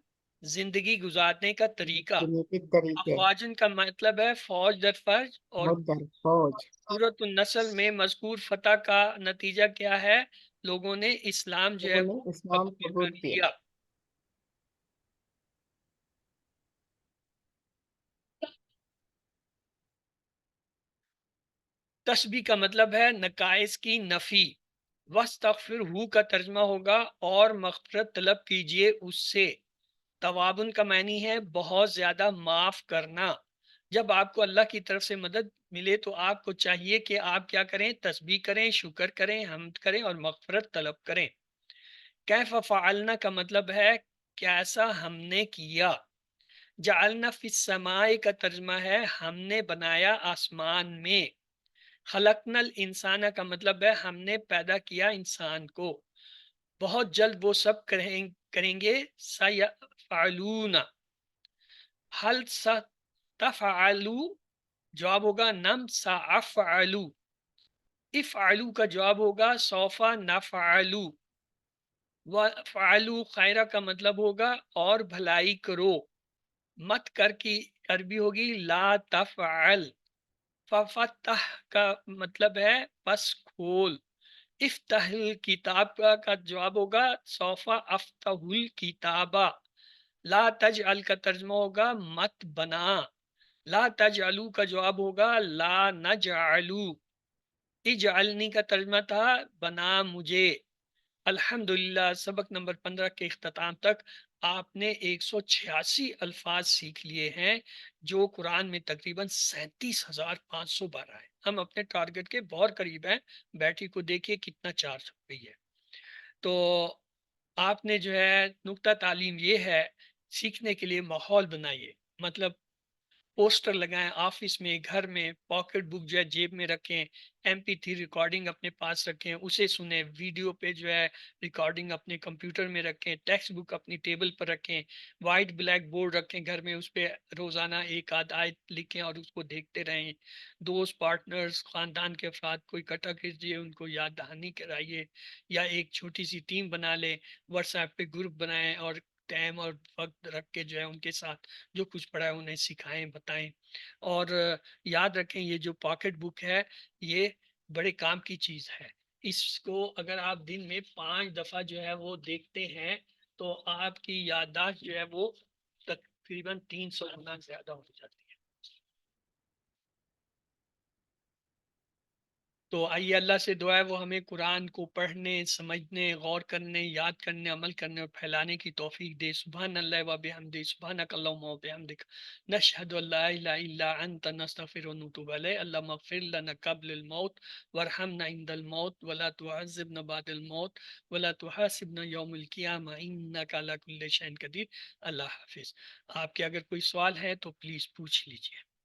زندگی گزارنے کا طریقہ۔ میں کے طریقے، افواجن کا مطلب ہے فوج در فرج، اور مدر فوج۔ سورۃ النصر میں مذکور فتح کا نتیجہ کیا ہے؟ لوگوں نے اسلام جو ہے لوگوں نے وہ اسلام قبول قبول کر کیا۔ لیا۔ تشبیہ کا مطلب ہے نقائص کی نفی۔ وَاسْتَغْفِرْهُ کا ترجمہ ہوگا اور مغفرت طلب کیجئے اس سے۔ توابن کا معنی ہے بہت زیادہ معاف کرنا۔ جب آپ کو اللہ کی طرف سے مدد ملے تو آپ کو چاہیے کہ آپ کیا کریں؟ تسبیح کریں، شکر کریں، حمد کریں اور مغفرت طلب کریں۔ کیف فعلنا کا مطلب ہے کیسا ہم نے کیا۔ جعلنا فی السماء کا ترجمہ ہے ہم نے بنایا آسمان میں۔ خلقنا الانسان کا مطلب ہے ہم نے پیدا کیا انسان کو۔ بہت جلد وہ سب کریں گے۔ سیفعلون، حل ستفعلو جواب ہوگا نم سافعلو، افعلو کا جواب ہوگا سوف نفعلو، وفعلو خیرہ کا مطلب ہوگا اور بھلائی کرو۔ مت کر کی عربی ہوگی لا تفعل۔ ففتح کا مطلب ہے پس کھول۔ افتح الکتاب کا جواب ہوگا سوف افتح الکتابہ۔ لا تجعل کا ترجمہ ہوگا مت بنا۔ لا تجعلو کا جواب ہوگا لا نجعلو۔ اجعلنی کا ترجمہ تھا بنا مجھے۔ الحمدللہ سبق نمبر 15 کے اختتام تک آپ نے 186 الفاظ سیکھ لیے ہیں، جو قرآن میں تقریباً 37,500 بار آئے۔ ہم اپنے ٹارگٹ کے بہت قریب ہیں۔ بیٹری کو دیکھیے کتنا چارج ہو گئی ہے۔ تو آپ نے جو ہے نقطہ تعلیم یہ ہے، سیکھنے کے لیے ماحول بنائیے، مطلب پوسٹر لگائیں آفس میں، گھر میں، پاکٹ بک جو ہے جیب میں رکھیں، MP3 ریکارڈنگ اپنے پاس رکھیں، اسے سنیں، ویڈیو پہ جو ہے ریکارڈنگ اپنے کمپیوٹر میں رکھیں، ٹیکسٹ بک اپنی ٹیبل پر رکھیں، وائٹ بلیک بورڈ رکھیں گھر میں، اس پہ روزانہ ایک آدھ آیت لکھیں اور اس کو دیکھتے رہیں۔ دوست، پارٹنرز، خاندان کے افراد کو اکٹھا کیجیے، ان کو یاد دہانی کرائیے، یا ایک چھوٹی سی ٹیم بنا لیں، واٹس ایپ پہ گروپ بنائیں اور ٹائم اور وقت رکھ کے جو ہے ان کے ساتھ جو کچھ پڑھا ہے انہیں سکھائیں، بتائیں۔ اور یاد رکھیں یہ جو پاکٹ بک ہے یہ بڑے کام کی چیز ہے۔ اس کو اگر آپ دن میں 5 دفعہ جو ہے وہ دیکھتے ہیں تو آپ کی یادداشت جو ہے وہ تقریباً 300 گنا زیادہ ہو جاتی ہے۔ تو آئیے اللہ سے دعا ہے وہ ہمیں قرآن کو پڑھنے، سمجھنے، غور کرنے، یاد کرنے، عمل کرنے اور پھیلانے کی توفیق دے۔ سبحان اللہ و بحمدہ، سبحانک اللہم و بحمدک، نشہد ان لا الہ الا انت، نستغفرک و نتوب الیک۔ اللہم اغفر لنا قبل الموت وارحمنا عند الموت ولا تعذبنا بعد الموت ولا تحاسبنا یوم القیامہ انک علی کل شیء قدیر۔ اللہ حافظ۔ آپ کے اگر کوئی سوال ہے تو پلیز پوچھ لیجئے۔